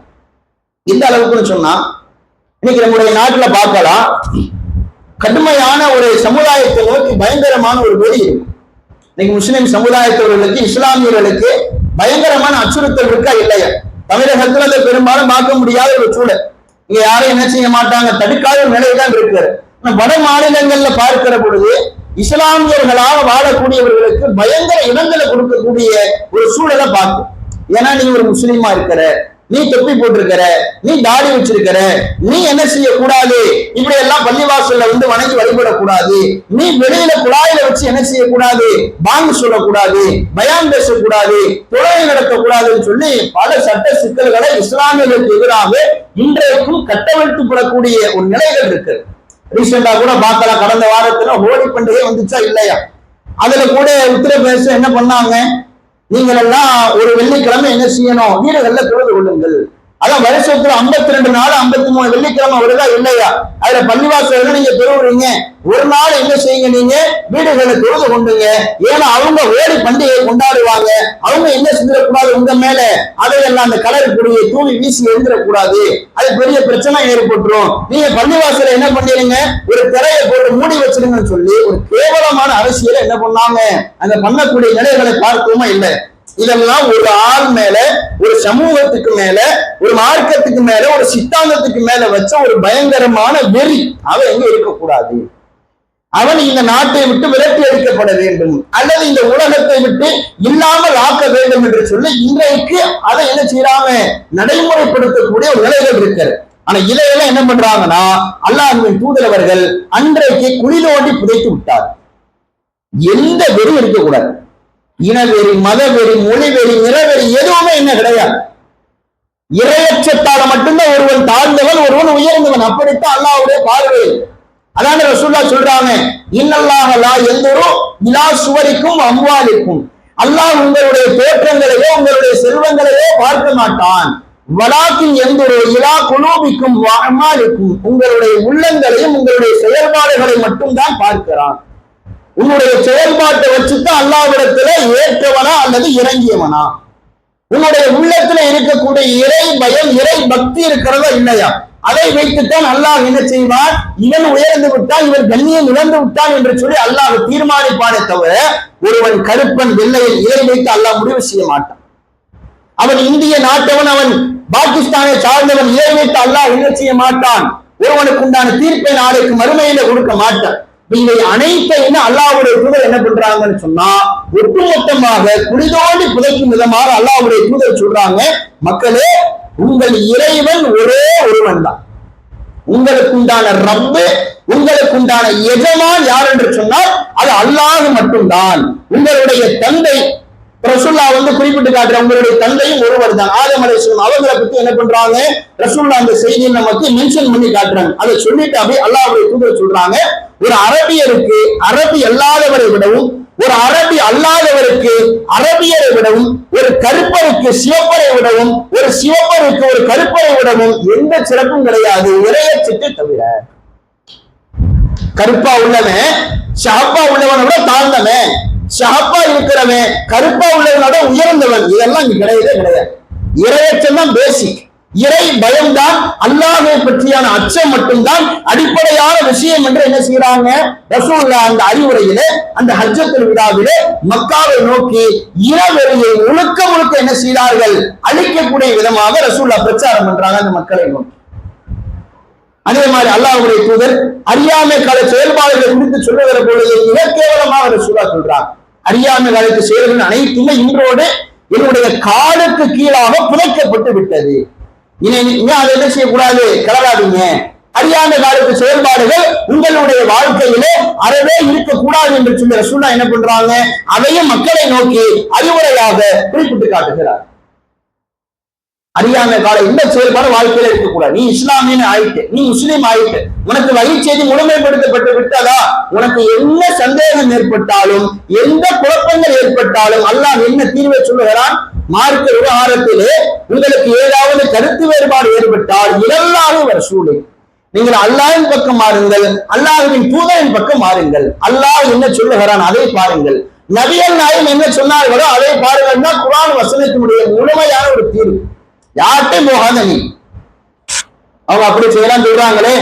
S1: இந்த அளவுக்குன்னு சொன்னா, இன்னைக்கு நம்முடைய நாட்டுல பார்க்கலாம், கடுமையான ஒரு சமுதாயத்தை நோக்கி பயங்கரமான ஒரு வெறி இருக்கு. இன்னைக்கு முஸ்லிம் சமுதாயத்தவர்களுக்கு இஸ்லாமியர்களுக்கு பயங்கரமான அச்சுறுத்தல் இருக்கா இல்லையா? தமிழகத்துல அதை பெரும்பாலும் பார்க்க முடியாத ஒரு சூழல். இங்க யாரும் என்ன செய்ய மாட்டாங்க, தடுக்காத ஒரு நிலைதான் இருக்கிறது. வட மாநிலங்கள்ல பார்க்கிற பொழுது இஸ்லாமியர்களாக வாழக்கூடியவர்களுக்கு பயங்கர இடங்களை கொடுக்கக்கூடிய ஒரு சூழலை பார்க்கும். ஏன்னா நீ ஒரு முஸ்லீமா இருக்கிற, நீ தொப்பி போட்டிருக்கிற, நீ தாடி வச்சிருக்கிற, நீ என்ன செய்யக்கூடாது, இப்படி எல்லாம் பள்ளிவாசல்ல வந்து வணங்கி வழிபடக்கூடாது, நீ வெளியில குழாயில வச்சு என்ன செய்யக்கூடாது, பாங்கு சொல்லக்கூடாது, பயான் பேசக்கூடாது, தொழுகை நடத்தக்கூடாதுன்னு சொல்லி பல சட்ட சிக்கல்களை இஸ்லாமியர்களுக்கு எதிராக இன்றைக்கும் கட்டவிழ்த்துப்படக்கூடிய ஒரு நிலைகள் இருக்கு. ரீசெண்டா கூட பார்க்கலாம், கடந்த வாரத்துல ஹோலி பண்டிகை வந்துச்சா இல்லையா, அதுல கூட உத்தரப்பிரதேசம் என்ன பண்ணாங்க, நீங்கள் எல்லாம் ஒரு வெள்ளிக்கிழமை என்ன செய்யணும், வீடுகள்ல தொழுது கொள்ளுங்கள், அதான் வருஷத்துல 52 நாள் 53 வெள்ளிக்கிழமை வருதா இல்லையா? அதுல பள்ளிவாசல்கள் நீங்க பெறுவீங்க. ஒரு நாள் என்ன செய்யுங்க, நீங்க வீடுகளை தொழுது கொண்டுங்க. ஏன்னா அவங்க ஓடி பண்டிகை கொண்டாடுவாங்க. அவங்க என்ன செஞ்சிடக்கூடாது உங்க மேல அதையெல்லாம் அந்த கலர் பொடியை தூவி வீசி எழுந்திடக்கூடாது. அது பெரிய பிரச்சனை ஏற்பட்டுரும். நீங்க பள்ளிவாசல என்ன பண்ணிருங்க, ஒரு திரையை போட்டு மூடி வச்சிருங்கன்னு சொல்லி ஒரு கேவலமான அரசியலை என்ன பண்ணாங்க, அந்த பண்ணக்கூடிய நிலைகளை பார்த்தோமா இல்லை? இதெல்லாம் ஒரு ஆள் மேல, ஒரு சமூகத்துக்கு மேல, ஒரு மார்க்கத்துக்கு மேல, ஒரு சித்தாந்தத்துக்கு மேல வச்ச ஒரு பயங்கரமான வெறி. அவன் எங்க இருக்கக்கூடாது, அவன் இந்த நாட்டை விட்டு விரட்டி அடிக்கப்பட வேண்டும் அல்லது இந்த உலகத்தை விட்டு இல்லாமல் ஆக்க வேண்டும் என்று சொல்லி இன்றைக்கு அதை என்ன செய்யறாங்க, நடைமுறைப்படுத்தக்கூடிய ஒரு நிலைகள் இருக்கிறது. ஆனா இதையெல்லாம் என்ன பண்றாங்கன்னா, அல்லாஹ்வின் தூதரவர்கள் அன்றைக்கு குழி தோண்டி புதைத்து விட்டார். எந்த வெறி இருக்கக்கூடாது, இனவெறி, மதவெறி, மொழிவெறி, நிறவெறி எதுவுமே என்ன கிடையாது. இறையச்சத்தால மட்டும்தான் ஒருவன் தாழ்ந்தவன், ஒருவன் உயர்ந்தவன். அப்படித்தான் அல்லாஹ்வுடைய பார்வை. அதான ரசூலுல்லாஹ் சொல்றாங்க, இன்னல்லாஹ லா யன்துரு இலா சுவரிக்கும் அம்வாலிக்கும். அல்லாஹ் உங்களுடைய தோற்றங்களையோ உங்களுடைய செல்வங்களையோ பார்க்க மாட்டான். வலாக்கின் யன்துரு இலா குலூபிக்கும் வ அமாலிக்கும். உங்களுடைய உள்ளங்களையும் உங்களுடைய செயல்பாடுகளை மட்டும்தான் பார்க்கிறான். உன்னுடைய செயல்பாட்டை வச்சுதான் அல்லாஹ்விடத்துல ஏற்றவனா அல்லது இறங்கியவனா, உன்னுடைய உள்ளத்துல இருக்கக்கூடிய இறை பயம், இறை பக்தி இருக்கிறதா இல்லையா, அதை வைத்துத்தான் அல்லாஹ் என்ன செய்வான், இவன் உயர்ந்து விட்டான், இவன் கண்ணியம் இழந்து விட்டான் என்று சொல்லி அல்லாஹ் தீர்மானிப்பானே தவிர ஒருவன் கருப்பன் வெள்ளையில் இதை வைத்து அல்லாஹ் முடிவு செய்ய மாட்டான். அவன் இந்திய நாட்டவன், அவன் பாகிஸ்தானை சார்ந்தவன், இதை வைத்து அல்லாஹ் என்ன செய்ய மாட்டான். ஒருவனுக்கு உண்டான தீர்ப்பை நாளைக்கு மறுமையில கொடுக்க மாட்டான். இவை அனைத்தையும் அல்லாஹ்வுடைய தூதர் என்ன பண்றாங்கன்னு சொன்னா, ஒட்டுமொத்தமாக குளிதோண்டி புதைக்கும் விதமாக அல்லாஹ்வுடைய தூதர் சொல்றாங்க, மக்களே உங்கள் இறைவன் ஒரே ஒருவன் தான். உங்களுக்கு உண்டான ரப்பு, உங்களுக்கு உண்டான எஜமான் யார் என்று சொன்னால் அது அல்லாஹ் மட்டும்தான். உங்களுடைய தந்தை ரசூலுல்லாஹ் குறிப்பிட்டு காட்டுற உங்களுடைய தந்தையும் ஒருவர் தான், ஆதம் அலைஹிஸ்ஸலாம். அவங்களை பத்தி என்ன பண்றாங்க, ரசூலுல்லாஹ் அந்த செய்தியை நமக்கு மென்ஷன் பண்ணி காட்டுறாங்க. அதை சொல்லிட்டு அப்படியே அல்லாஹ்வுடைய தூதர் சொல்றாங்க, ஒரு அரபியருக்கு அரபி அல்லாதவரை விடவும், ஒரு அரபி அல்லாதவருக்கு அரபியரை விடவும், ஒரு கருப்பருக்கு சிவப்பரை விடவும், ஒரு சிவப்பருக்கு ஒரு கருப்பரை விடவும் எந்த சிறப்பும் கிடையாது, இறையச்சத்தை தவிர. கருப்பா உள்ளவன் ஷஹப்பா உள்ளவனை விட தாழ்ந்தவன், ஷஹப்பா இருக்கிறவன் கருப்பா உள்ளவனோட உயர்ந்தவன். இதெல்லாம் இங்க கிடையவே கிடையாது. இறையச்சம் தான் பேசிக். இறை பயம்தான், அல்லாஹ்வை பற்றியான அச்சம் மட்டும்தான் அடிப்படையான விஷயம் என்று என்ன செய்யறாங்க, ரசூலுல்லாஹ் அந்த அறிவுரையிலே, அந்த ஹஜ்ஜத்துல் விதாவிலே மக்காவை நோக்கி இரவெளியை முழுக்க முழுக்க என்ன செய்தார்கள், அழிக்கக்கூடிய விதமாக ரசூலுல்லாஹ் பிரச்சாரம் பண்றாங்க அந்த மக்களை நோக்கி. அதே மாதிரி அல்லாஹ்வுடைய தூதர் அறியாமை கால செயல்பாடுகளை குறித்து சொல்லுகிற பொழுது மிக கேவலமாக ரசூலுல்லாஹ் சொல்றாங்க, அறியாமை காலத்து செயல்கள் அனைத்துமே இன்றோடு என்னுடைய காலுக்கு கீழாக புதைக்கப்பட்டு விட்டது. அதை என்ன செய்யக்கூடாது, கிளறாதீங்க. அறியாமை காலத்து செயல்பாடுகள் உங்களுடைய வாழ்க்கையிலே அறவே இருக்கக்கூடாது என்று சொல்லி ரசூலுல்லாஹ் என்ன பண்றாங்க, அதையும் மக்களை நோக்கி அறிவுரையாக குறிப்பிட்டு காட்டுகிறார். அறியாமை கால இந்த செயல்பாடு வாழ்க்கையில இருக்கக்கூடாது. நீ இஸ்லாமியன் ஆயிட்டு, நீ முஸ்லீம் ஆயிட்டு, உனக்கு வகை செய்தி முழுமைப்படுத்தப்பட்டு விட்டதா, உனக்கு என்ன சந்தேகம் ஏற்பட்டாலும் எந்த குழப்பங்கள் ஏற்பட்டாலும் அல்லாஹ் என்ன தீர்வை சொல்லுகிறான், மார்க்க விவகாரத்திலே உங்களுக்கு ஏதாவது கருத்து வேறுபாடு ஏற்பட்டால் இலல்லாஹு வ ரசூலு, நீங்கள் அல்லாஹ்வின் பக்கம் மாறுங்கள், அல்லாஹ்வின் தூதரின் பக்கம் மாறுங்கள். அல்லாஹ் என்ன சொல்லுகிறான் அதை பாருங்கள், நபிகள் நாயகம் என்ன சொன்னார்களோ அதை பாருங்கள் தான் குர்ஆன் வசனத்தினுடைய முழுமையான ஒரு தீர்வு. யார்கிட்டையும் போகாத நீ. அவங்க அப்படி செய்யலாம் சொல்றாங்களே,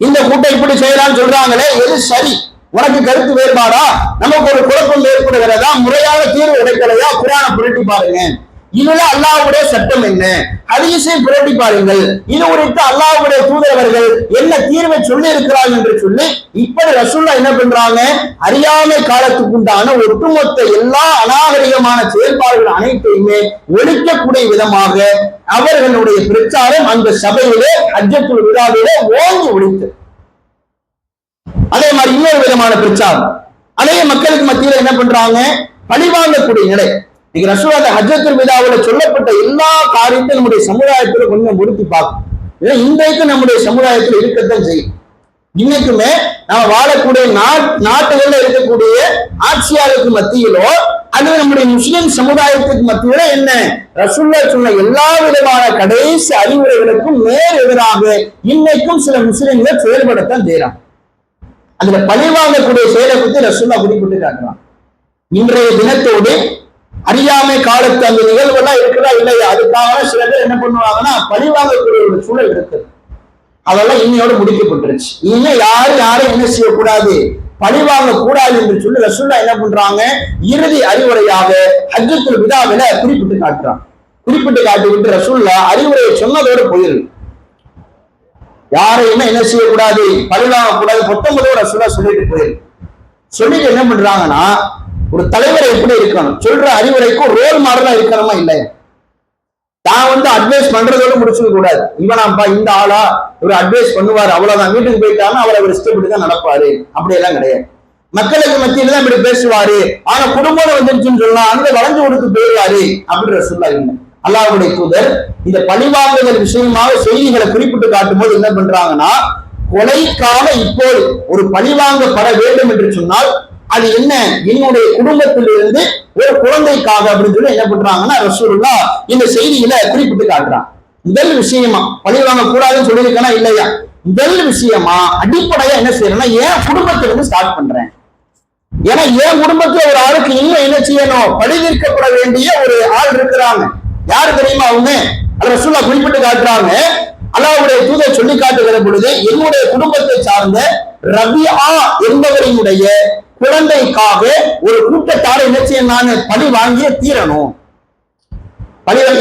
S1: இந்த கூட்டம் இப்படி செய்யலாம் சொல்றாங்களே, எது சரி? உனக்கு கருத்து வேறுபாடா, நமக்கு ஒரு குழப்பம் ஏற்படுகிறதா, முறையாக தீர்வு கிடைக்கலையா, குர்ஆனை புரட்டி பாருங்க. இதுல அல்லாஹ்வுடைய சட்டம் என்ன, ஹதீஸை புரட்டி பாருங்கள், இது குறித்து அல்லாஹ்வுடைய தூதரவர்கள் என்ன தீர்வை சொல்லி இருக்கிறார்கள் என்று சொல்லி இப்படி ரசூலுல்லாஹ் என்ன பண்றாங்க, அறியாமை காலத்துக்கு உண்டான ஒட்டுமொத்த எல்லா அநாகரிகமான செயல்பாடுகள் அனைத்தையுமே ஒழிக்கக்கூடிய விதமாக அவர்களுடைய பிரச்சாரம் அந்த சபையிலே ஹஜ்ஜத்துல் விதாவிலே ஓங்கி ஒழித்தது. அதே மாதிரி இன்னொரு விதமான பிரச்சாரம், அதே மக்களுக்கு மத்தியில் என்ன பண்றாங்க, பழிவாங்கக்கூடிய நிலை. இன்னைக்கு ரசூலுல்லாஹ் ஹஜ்ஜத்துல் விதாவுல சொல்லப்பட்ட எல்லா காரியத்தையும் நம்முடைய சமுதாயத்துல கொஞ்சம் பொருத்தி பார்க்கும். இன்றைக்கு நம்முடைய சமுதாயத்தில் இருக்கத்தான் செய்யும். இன்னைக்குமே நம்ம வாழக்கூடிய நாட்டுகள்ல இருக்கக்கூடிய ஆட்சியாளருக்கு மத்தியிலோ அது நம்முடைய முஸ்லிம் சமுதாயத்துக்கு மத்தியில என்ன ரசூலுல்லாஹ் சொன்ன எல்லா விதமான கடைசி அறிவுரைகளுக்கும் நேர் எதிராக இன்னைக்கும் சில முஸ்லிம்கள் செயல்படத்தான் செய்யறாங்க. அதுல பழிவாங்கக்கூடிய செயலை பத்தி ரசூலுல்லாஹ் குறிப்பிட்டு காட்டுறான். இன்றைய தினத்தோடு அறியாமை காலத்து அந்த நிகழ்வுகள்லாம் இருக்கிறா இல்லையா, அதுக்காக சில பேர் என்ன பண்ணுவாங்கன்னா பழிவாங்கக்கூடிய ஒரு சூழல் இருக்குது. அதெல்லாம் இன்னையோடு முடிக்கப்பட்டுருச்சு. இனிமே யாரும் என்ன செய்யக்கூடாது, பழிவாங்க கூடாது என்று சொல்லி ரசூலுல்லாஹ் என்ன பண்றாங்க, இறுதி அறிவுரையாக ஹஜ்ஜத்துல் விதாவில குறிப்பிட்டு காட்டுறான். குறிப்பிட்டு காட்டிவிட்டு ரசூலுல்லாஹ் அறிவுரையை சொன்னதோடு போயிரு, யாரையுமே என்ன செய்யக்கூடாது, பழிவாங்க கூடாது, 19 ரசூலுல்லாஹ் சொல்லிட்டு போயிரு. சொல்லிட்டு என்ன பண்றாங்கன்னா, ஒரு தலைவர் எப்படி இருக்கணும், சொல்ற அறிவுரைக்கும் ரோல் மாடலா இருக்கணுமா இல்லையா. தான் அட்வைஸ் பண்றதோட முடிச்சுக்க கூடாது. இவனாப்பா இந்த ஆளா ஒரு அட்வைஸ் பண்ணுவாரு, அவ்வளவுதான், வீட்டுக்கு போயிட்டாலும் அவர் இஷ்டப்பட்டு தான் நடப்பாரு, அப்படியெல்லாம் கிடையாது. மக்களுக்கு மத்தியில தான் இப்படி பேசுவாரு, ஆனா குடும்பம் வந்துருச்சுன்னு சொன்னா அங்க வளைஞ்சு கொடுத்து போயிடுவாரு அப்படின்ற சொல்லாங்க. அல்லாஹ்வுடைய தூதர் இந்த பழிவாங்குதல் விஷயமாக செய்திகளை குறிப்பிட்டு காட்டும் போது என்ன பண்றாங்கன்னா, கொலைக்காக இப்போது ஒரு பழிவாங்கப்பட வேண்டும் என்று சொன்னால் அது என்ன, என்னுடைய குடும்பத்திலிருந்து ஒரு குழந்தைக்காக அப்படின்னு சொல்லி என்ன பண்றாங்கன்னா ரசூலுல்லாஹ் இந்த செய்தியில குறிப்பிட்டு காட்டுறான். முதல் விஷயமா பழிவாங்க கூடாதுன்னு சொல்லியிருக்கா இல்லையா, முதல் விஷயமா அடிப்படையா என்ன செய்யறேன்னா என் குடும்பத்திலிருந்து ஸ்டார்ட் பண்றேன். ஏன்னா என் குடும்பத்துல ஒரு ஆளுக்கு இன்னும் என்ன செய்யணும், பழிதீர்க்கப்பட வேண்டிய ஒரு ஆள் இருக்கிறாங்க. யாரு தெரியுமா அவங்க, ரசூலுல்லாஹ் குறிப்பிட்டு காட்டுறாங்க. அல்லாஹ்வுடைய தூதர் சொல்லி காட்டுகிற பொழுது என்னுடைய குடும்பத்தை சார்ந்த ரபியா என்பவரினுடைய குழந்தைக்காக ஒரு கூட்டத்தார என்ன செய்ய நான் பழி வாங்கிய தீரணும்.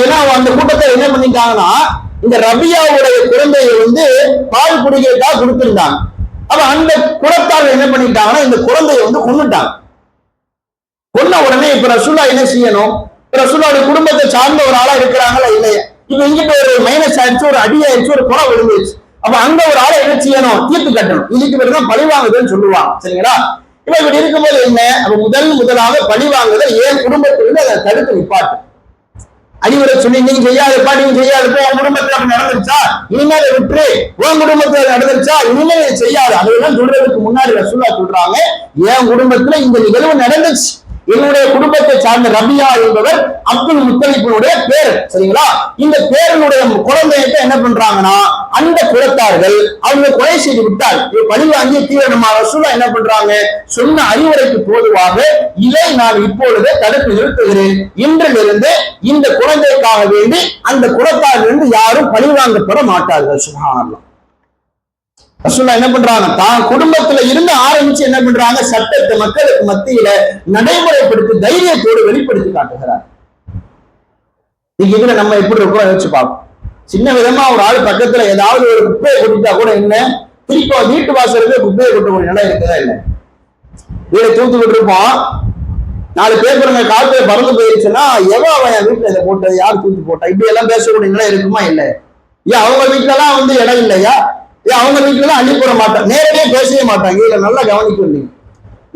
S1: ஏன்னா அந்த கூட்டத்தை என்ன பண்ணிட்டாங்கன்னா இந்த ரபியாவுடைய குழந்தையை பால் குடிக்கிறதுக்காக கொடுத்திருந்தாங்க. அப்ப அந்த குலத்தார் என்ன பண்ணிட்டாங்கன்னா இந்த குழந்தையை கொன்னுட்டாங்க. கொன்ன உடனே இப்ப ரசூலுல்லாஹ் என்ன செய்யணும், ரசூலுல்லாஹ்வுடைய குடும்பத்தை சார்ந்த ஒரு ஆளா இருக்கிறாங்களா இல்லையா, இப்ப இங்கிட்ட ஒரு மைனஸ் ஆயிடுச்சு, ஒரு அடி ஆயிடுச்சு, ஒரு குறை விழுந்துச்சு. அப்ப அங்க ஒரு ஆளை என்ன செய்யணும், தீர்த்து கட்டணும். இதுக்கு பிறகுதான் பழி வாங்குதல்னு சொல்லுவாங்க. சரிங்களா, இப்ப இப்படி இருக்கும்போது என்ன, அப்ப முதலாக பழி வாங்குதல் என் குடும்பத்திலிருந்து அதை தடுத்து நிப்பாட்டு. அறிவுரை சொல்லி நீங்க செய்யாதப்பா, நீங்க செய்யாதப்பா, உன் குடும்பத்துல அப்படி நடந்துருச்சா இனிமேல் விட்டுரு, உன் குடும்பத்துல நடந்துருச்சா இனிமேல் செய்யாது, அதெல்லாம் சொல்றதுக்கு முன்னாடி ரசூலுல்லாஹ் சொல்றாங்க என் குடும்பத்துல இந்த நிகழ்வு நடந்துச்சு. என்னுடைய குடும்பத்தை சார்ந்த ரபியா என்பவர் அப்துல் முத்தலிபினுடைய பேர். சரிங்களா, இந்த பேரனுடைய குழந்தைகிட்ட என்ன பண்றாங்கன்னா அந்த குலத்தார்கள் அவங்க கொலை செய்து விட்டால் பழி வாங்கி தீவிரமா ரசூலுல்லாஹ் என்ன பண்றாங்க, சொன்ன அறிவுரைக்கு போதுவாக இதை நான் இப்பொழுதே தடுத்து நிறுத்துகிறேன். இன்றிலிருந்து இந்த குழந்தைக்காக வேண்டி அந்த குலத்தாரிலிருந்து யாரும் பழி வாங்கப்பட மாட்டார்கள். சுப்ஹானல்லாஹ். ரசூலுல்லாஹ் என்ன பண்றாங்க, தான் குடும்பத்துல இருந்து ஆரம்பிச்சு என்ன பண்றாங்க, சட்டத்தை மக்களுக்கு மத்தியில நடைமுறைப்படுத்தி தைரியத்தோடு வெளிப்படுத்தி காட்டுகிறார். இதுல நம்ம எப்படி இருக்கோம் யோசிச்சு பார்ப்போம். சின்ன விதமா ஒரு ஆள் பக்கத்துல ஏதாவது ஒரு குப்பையை கொட்டிட்டா கூட என்ன, திருப்பி வீட்டு வாசலுக்கு குப்பையை கொட்டக்கூடிய நிலை இருக்குதா இல்லை, வீடை தூத்துக்கிட்டு இருப்போம், 4 பேப்பருங்க காத்துல பறந்து போயிருச்சுன்னா அவன் என் வீட்டுல இதை போட்டது, யார் தூக்கி போட்டா, இப்படி எல்லாம் பேசக்கூடிய நிலை இருக்குமா இல்லை. ஏன் அவங்க வீட்டுல எல்லாம் இடம் இல்லையா, அவங்க வீட்டுல அள்ளி போட மாட்டாங்க, நேரடியாக பேசவே மாட்டாங்க. இதுல நல்லா கவனிக்கணும்,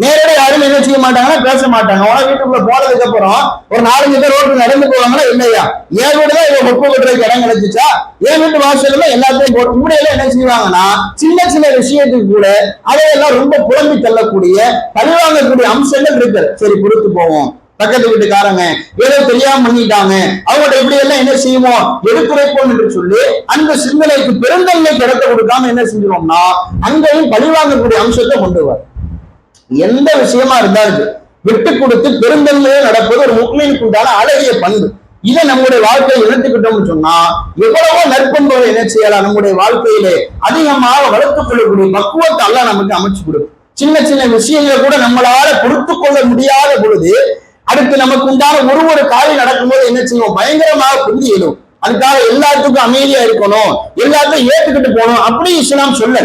S1: நேரடியாக யாரும் என்ன செய்ய மாட்டாங்கன்னா பேச மாட்டாங்க. உன வீட்டுக்குள்ள போனதுக்கு அப்புறம் ஒரு 4-5 பேர் ரோட்டு நடந்து போவாங்களா இல்லையா, என் வீடுதான் இவங்க முப்பை கொட்டுறதுக்கு இடம் கிடைச்சிச்சா, என் வீட்டு வாசல்ல எல்லாத்தையும் போட்டு இப்படி எல்லாம் என்ன செய்வாங்கன்னா சின்ன சின்ன விஷயத்துக்கு கூட அதையெல்லாம் ரொம்ப புலம்பி தள்ளக்கூடிய பழிவாங்கக்கூடிய அம்சங்கள் இருக்கு. சரி பொறுத்து போவோம், பக்கத்து வீட்டுக்காரங்க ஏதோ தெரியாம பண்ணிட்டாங்க, அவங்கள்ட்ட இப்படி எல்லாம் என்ன செய்வோம் எடுத்துரைப்போம் என்று சொல்லி அந்த சிந்தனைக்கு பெருந்தன்மை கிடைக்க கொடுக்காம என்ன செஞ்சிருவோம்னா அங்கேயும் பழிவாங்கக்கூடிய அம்சத்தை கொண்டு வர. எந்த விஷயமா இருந்தாலும் விட்டு கொடுத்து பெருந்தன்மையை நடப்பது ஒரு முக்மீனுக்கு உண்டான அழகிய பண்பு. இதை நம்முடைய வாழ்க்கையை இணைத்துக்கிட்டோம்னு சொன்னா எவ்வளவோ நற்பண்புகளை என்ன செய்யலாம், நம்முடைய வாழ்க்கையிலே அதிகமாக வளர்த்துக் கொள்ளக்கூடிய பக்குவத்தை அல்லாஹ் நமக்கு அமைச்சு கொடுக்கும். சின்ன சின்ன விஷயங்களை கூட நம்மளால பொறுத்துக் கொள்ள முடியாத பொழுது அடுத்து நமக்கு உண்டான ஒரு காரியம் நடக்கும்போது என்ன செய்வோம், பயங்கரமாக புரிஞ்சு எழும். அதுக்காக எல்லாத்துக்கும் அமைதியா இருக்கணும், எல்லாத்தையும் ஏற்றுக்கிட்டு போகணும் அப்படி இஸ்லாம் சொல்ல.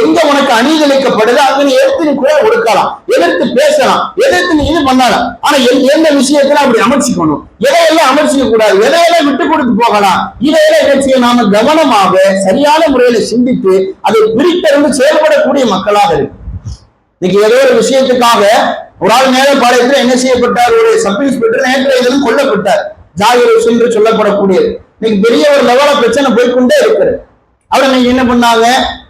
S1: எங்க உனக்கு அநீதி இழைக்கப்படுது அங்க நீ எதிர்த்து நீ கூட ஒடுக்கலாம், எதிர்த்து பேசலாம், எதிர்த்து நீ இது பண்ணலாம். ஆனா எந்த விஷயத்துல அப்படி அமைச்சுக்கணும், எதையெல்லாம் அமைச்சிக்க கூடாது, எதையெல்லாம் விட்டு கொடுத்து போகலாம், இதையெல்லாம் என்ன செய்ய நாம கவனமாக சரியான முறையில சிந்தித்து அதை பிரித்தறிந்து செயல்படக்கூடிய மக்களாக இருக்கு. இன்னைக்கு ஏதோ ஒரு விஷயத்துக்காக ஒரு ஆள் மேலப்பாளையத்தில் என்ன செய்யப்பட்டார், ஒரு சப் இன்ஸ்பெக்டர் நேற்றைய தினம் கொல்லப்பட்டார். ஜாகிர் என்று சொல்லப்படக்கூடியது இன்னைக்கு பெரிய ஒரு லெவல பிரச்சனை போய்கொண்டே இருக்கிறது. அவர் நீங்க என்ன பண்ணாங்க,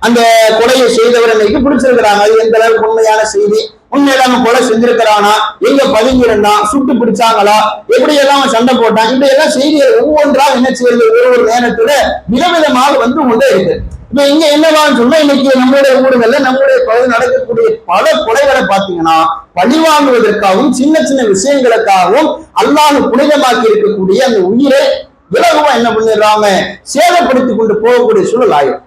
S1: அந்த கொலையை செய்தவர் இன்னைக்கு பிடிச்சிருக்கிறாங்க. அது எந்த அளவுக்கு உண்மையான செய்தி உண்மையில கொலை செஞ்சிருக்கிறானா, எங்க பதுங்கி இருந்தான், சுட்டு பிடிச்சாங்களா, எப்படி எல்லாம் சண்டை போட்டான், இப்படி எல்லாம் செய்திகள் ஒவ்வொன்றா என்ன செய்யுது ஒரு நேரத்துல விதவிதமாக வந்து கொண்டே இருக்கு. இப்ப இங்க என்னவான்னு சொன்னா, இன்னைக்கு நம்மளுடைய ஊர்கள்ல நம்முடைய பகுதி நடக்கக்கூடிய பல கொலைகளை பாத்தீங்கன்னா பழிவாங்குவதற்காகவும் சின்ன சின்ன விஷயங்களுக்காகவும் அல்லாஹ் புனிதமாக்கி இருக்கக்கூடிய அந்த உயிரை இலகுவா என்ன பண்ணிடுறாங்க, சேதப்படுத்தி கொண்டு போகக்கூடிய சூழல் ஆயிடும்.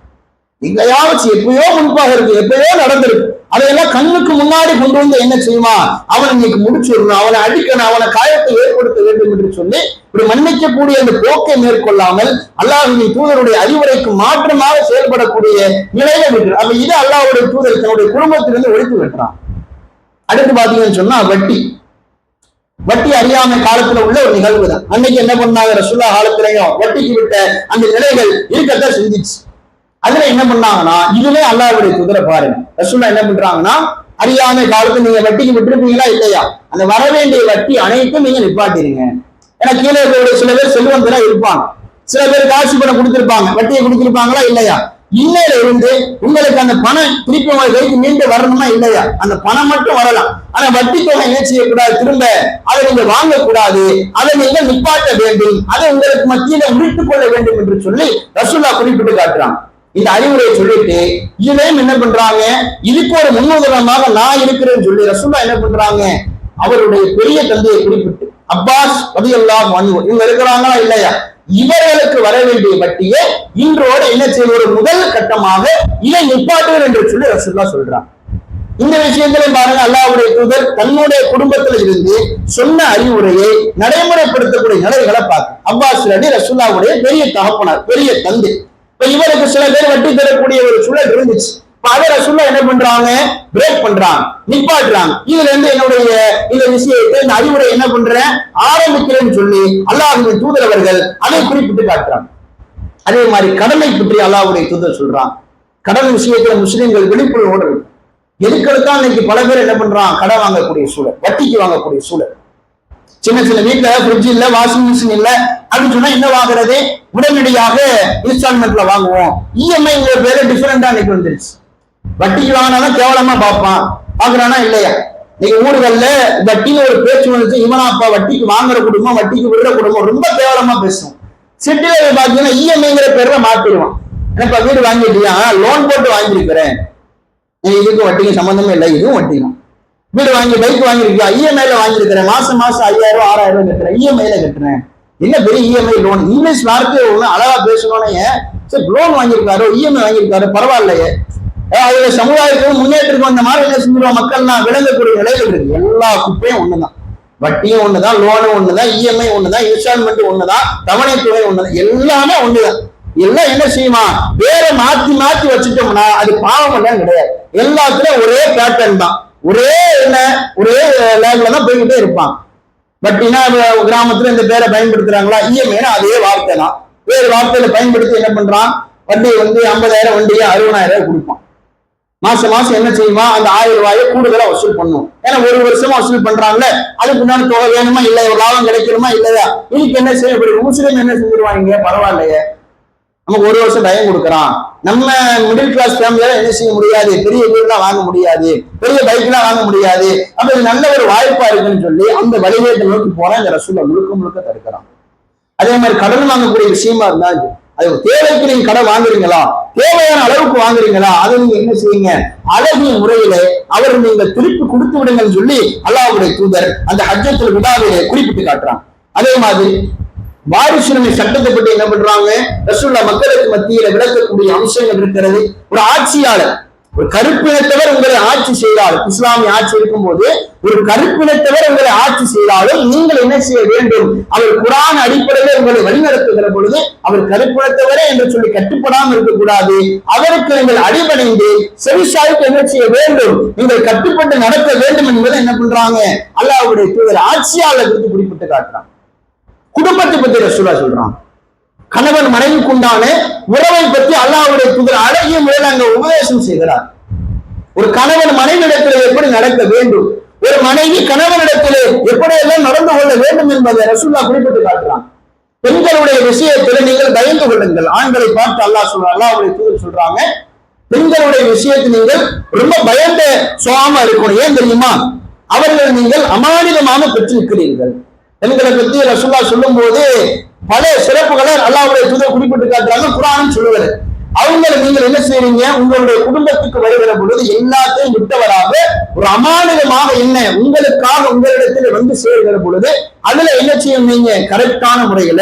S1: எங்கேயாவது எப்பயோ முன்பாக இருக்கு, எப்பயோ நடந்திருக்கு, அதையெல்லாம் கண்ணுக்கு முன்னாடி கொண்டு வந்து என்ன செய்யுமா, அவனை இன்னைக்கு முடிச்சிடணும், அவனை அடிக்கணும், அவனை காயத்தை ஏற்படுத்த வேண்டும் என்று சொல்லி இப்படி மன்னிக்கக்கூடிய அந்த போக்கை மேற்கொள்ளாமல் அல்லாஹ்வின் தூதருடைய அறிவுரைக்கு மாற்றமாக செயல்படக்கூடிய நிலையில இருக்கு. அப்ப இது அல்லாஹ்வுடைய தூதர் தன்னுடைய குடும்பத்திலிருந்து ஒழித்து வெட்டுறான். அடுத்து பாத்தீங்கன்னு சொன்னா வட்டி அறியாமை காலத்துல உள்ள ஒரு நிகழ்வு தான். அன்னைக்கு என்ன பண்ணாங்க, ரசூலுல்லாஹ் காலத்திலையும் வட்டிக்கு விட்ட அந்த நிலைகள் இருக்கத்தான் செஞ்சிச்சு. அதுல என்ன பண்ணாங்கன்னா, இதுவே அல்லாஹ்வுடைய குதிரை பாருங்க. ரசூலுல்லாஹ் என்ன பண்றாங்கன்னா, அறியாமை காலத்துல நீங்க வட்டிக்கு விட்டுருப்பீங்களா இல்லையா, அந்த வர வேண்டிய வட்டி அனைத்தும் நீங்க நிப்பாட்டிருங்க. ஏன்னா கீழே இருக்கக்கூடிய சில பேர் செல்வந்தரா இருப்பாங்க, சில பேர் காசு பணம் கொடுத்திருப்பாங்க, வட்டியை கொடுத்திருப்பாங்களா இல்லையா, இன்னையில இருந்து உங்களுக்கு அந்த பணம் திருப்பி உங்க கைக்கு மீண்டு வரணுமா இல்லையா, அந்த பணம் மட்டும் வரலாம், ஆனா வட்டி தொகை என்ன செய்யக்கூடாது, திரும்ப அதை நீங்க வாங்கக்கூடாது, அதை நீங்க நிப்பாட்ட வேண்டும், அதை உங்களுக்கு மத்தியில முடித்துக் கொள்ள வேண்டும் என்று சொல்லி ரசூலுல்லாஹ் குறிப்பிட்டு காட்டுறாங்க. இந்த அறிவுரையை சொல்லிட்டு இதுலயும் என்ன பண்றாங்க, இதுக்கு ஒரு முன்னுதாரணமாக நான் இருக்கிறேன்னு சொல்லி ரசூலுல்லாஹ் என்ன பண்றாங்க, அவருடைய பெரிய தந்தையை குறிப்பிட்டு அப்பாஸ் ரலியல்லாஹு அன்ஹு இவங்க இருக்கிறாங்களா இல்லையா, இவர்களுக்கு வர வேண்டிய வட்டியை இன்றோடு என்ன செய்ய ஒரு முதல் கட்டமாக இதை நிப்பாட்டுவர் என்று சொல்லி ரசூலுல்லாஹ் சொல்றாங்க. இந்த விஷயத்துல பாருங்க, அல்லாஹ்வுடைய தூதர் தன்னுடைய குடும்பத்துல இருந்து சொன்ன அறிவுரையை நடைமுறைப்படுத்தக்கூடிய நிலைகளை பார்க்க அப்பாஸ் ரலி ரசூலுல்லாஹ்வுடைய பெரிய தகப்பனார், பெரிய தந்தை. இப்ப இவருக்கு சில பேர் வட்டி தரக்கூடிய ஒரு சூழல் இருந்துச்சு. அதை ரசூலுல்லாஹ் என்ன பண்றாங்க, பிரேக் பண்றாங்க, நிப்பாட்டுறாங்க. இதுல இருந்து என்னுடைய இந்த விஷயத்தை இந்த அறிவுரை என்ன பண்றேன் ஆரம்பிக்கிறேன்னு சொல்லி அல்லாஹ்வின் தூதர் அவர்கள் அதை குறிப்பிட்டு காட்டுறாங்க. அதே மாதிரி கடனை பற்றி அல்லாஹ்வுடைய தூதர் சொல்றாங்க. கடன் விஷயத்துல முஸ்லிம்கள் விழிப்புணர்வோடு இருக்கு. எதுக்கெடுத்தான் இன்னைக்கு பல பேர் என்ன பண்றான், கடன் வாங்கக்கூடிய சூழல், வட்டிக்கு வாங்கக்கூடிய சூழல். சின்ன சின்ன வீட்டுல ஃப்ரிட்ஜ் இல்ல, வாஷிங் மிஷின் இல்ல அப்படின்னு சொன்னா என்ன வாங்குறது, உடனடியாக இன்ஸ்டால்மெண்ட்ல வாங்குவோம். இஎம்ஐ பேரு டிஃபரெண்டா இன்னைக்கு வந்துருச்சு. வட்டிக்கு வாங்கினாலும் கேவலமா பார்ப்பான், பாக்குறானா இல்லையா. நீங்க ஊர்கள்ல வட்டின்னு ஒரு பேச்சு வந்துச்சு, இவனா அப்பா வட்டிக்கு வாங்குற குடும்பம், வட்டிக்கு விடுற குடும்பம் ரொம்ப கேவலமா பேசும். சிட்டில பாத்தீங்கன்னா இஎம்ஐங்கிற பேர்ல மாத்திடுவான். எனக்கு வீடு வாங்கிட்டியா, லோன் போட்டு வாங்கியிருக்கிறேன், இதுக்கு வட்டிக்கு சம்பந்தமே இல்லை, இதுவும் வட்டி தான். வீடு வாங்கி பைக் வாங்கிருக்கியா, இஎம்ஐல வாங்கியிருக்கிறேன், மாசம் 5000 6000 கட்டுறேன், இஎம்ஐல கட்டுறேன். என்ன பெரிய இஎம்ஐ லோன், இங்கிலீஷ் வார்த்தை ஒண்ணு அழகா பேசணும்னே, சரி லோன் வாங்கியிருக்காரோ இஎம்ஐ வாங்கியிருக்காரு பரவாயில்லையே, அதுல சமுதாயத்துக்கு முன்னேற்றத்துக்கு வந்த மாதிரி என்ன செஞ்சிருவோம், மக்கள்லாம் விளங்கக்கூடிய நிலைகள் இருக்கு. எல்லா குப்பையும் ஒண்ணுதான், வட்டியும் ஒண்ணுதான், லோனும் ஒண்ணுதான், இஎம்ஐ ஒண்ணுதான், இன்ஸ்டால்மெண்ட் ஒண்ணுதான், தவணை தொகை ஒண்ணுதான், எல்லாமே ஒண்ணுதான். எல்லாம் என்ன செய்யுமா, வேற மாத்தி மாத்தி வச்சுட்டோம்னா அது பாவம் எல்லாம் கிடையாது. எல்லாத்துலயும் ஒரே பேட்டர்ன் தான், ஒரே என்ன ஒரே லேப்ல தான் போய்கிட்டே இருப்பான். வட்டினா கிராமத்துல இந்த பேரை பயன்படுத்துறாங்களா, இஎம்ஐனா அதே வார்த்தை தான், வேறு வார்த்தையில பயன்படுத்தி என்ன பண்றான், வட்டி 50,000 வண்டியை 60,000 கொடுப்பான். மாசம் மாசம் என்ன செய்யுமா, அந்த 1000 ரூபாயை கூடுதலா வசூல் பண்ணும். ஏன்னா ஒரு வருஷமா வசூல் பண்றாங்கல்ல, அதுக்கு முன்னாடி தொகை வேணுமா இல்லையா, ஒரு லாபம் கிடைக்கணுமா இல்லையா, இன்னைக்கு என்ன செய்யப்படுது, முஸ்லீம் என்ன செஞ்சிருவாங்க, பரவாயில்லையே நமக்கு ஒரு வருஷம் டைம் கொடுக்குறான், நம்ம மிடில் கிளாஸ் ஃபேமிலியால என்ன செய்ய முடியாது, பெரிய வீடுலாம் வாங்க முடியாது, பெரிய பைக்லாம் வாங்க முடியாது, அப்ப இது நல்ல ஒரு வாய்ப்பா இருக்குன்னு சொல்லி அந்த வழிவேட்டை நோக்கி போனா இந்த ரசூலுல்லாஹ் முழுக்க தடுக்கிறான். அதே மாதிரி கடன் வாங்கக்கூடிய விஷயமா இருந்தா அது தேவைக்கு நீங்க கடன் வாங்குறீங்களா, தேவையான அளவுக்கு வாங்குறீங்களா, அதை நீங்க என்ன செய்யுங்க, அழகிய முறையில அவர் நீங்க திருப்பி கொடுத்து விடுங்கன்னு சொல்லி அல்லாஹ்வுடைய தூதர் அந்த ஹஜ்ஜத்துல் விதாவிலே குறிப்பிட்டு காட்டுறான். அதே மாதிரி வாரிசுரிமை சட்டத்தை பற்றி என்ன பண்றாங்க, ரசூலுல்லாஹ் மக்களுக்கு மத்தியில விளக்கக்கூடிய அம்சங்கள் இருக்கிறது. ஒரு ஆட்சியாளர், ஒரு கருப்பினத்தவர் உங்களை ஆட்சி செய்தாலும், இஸ்லாமிய ஆட்சி இருக்கும் போது ஒரு கருப்பினத்தவர் உங்களை ஆட்சி செய்தாலும் நீங்கள் என்ன செய்ய வேண்டும், அவர் குர்ஆன் அடிப்படையில் உங்களை வழிநடத்துகிற பொழுது அவர் கருப்பினத்தவரே என்று சொல்லி கட்டுப்படாமல் இருக்கக்கூடாது, அவருக்கு நீங்கள் அடிபணிந்து செவிசாய்க்கு என்ன செய்ய வேண்டும், நீங்கள் கட்டுப்பட்டு நடக்க வேண்டும் என்பதை என்ன பண்றாங்க அல்லாஹ்வுடைய தூதர் ஆட்சியாளர் குறித்து குறிப்பிட்டு காட்டுறாங்க. குடும்பத்தை பத்தி ரசூலுல்லாஹ் சொல்றான். கணவன் மனைவிக்கு உண்டான உறவை பற்றி அல்லாஹ்வுடைய தூதர் அழகிய முறையில் அங்க உபதேசம் செய்கிறார். ஒரு கணவன் மனைவியிடத்தில் எப்படி நடக்க வேண்டும், ஒரு மனைவி கணவனிடத்திலே எப்படியெல்லாம் நடந்து கொள்ள வேண்டும் என்பதை ரசூலுல்லாஹ் குறிப்பிட்டு காட்டுறான். பெண்களுடைய விஷயத்தில் நீங்கள் பயந்து கொள்ளுங்கள். ஆண்களை பார்த்து அல்லாஹ்வுடைய தூதர் சொல்றாங்க, பெண்களுடைய விஷயத்தில் நீங்கள் ரொம்ப பயந்த சுவாம இருக்கணும். ஏன் தெரியுமா? அவர்கள் நீங்கள் அமானிதமாக பெற்றிருக்கிறீர்கள். பெண்களை பத்தி ரசூலுல்லாஹ் சொல்லும் போது பல சிறப்புகளை அல்லாஹ்வுடைய தூதர் குறிப்பிட்டு காட்டுறாங்க, குர்ஆனும் சொல்லுகிறது. அவங்களை நீங்கள் என்ன செய்றீங்க? உங்களுடைய குடும்பத்துக்கு வருகிற பொழுது எல்லாத்தையும் விட்டவராக ஒரு அமானிதமாக என்ன உங்களுக்காக உங்களிடத்தில் வந்து சேர்கிற பொழுது அதுல என்ன செய்யும்? நீங்க கரெக்டான முறையில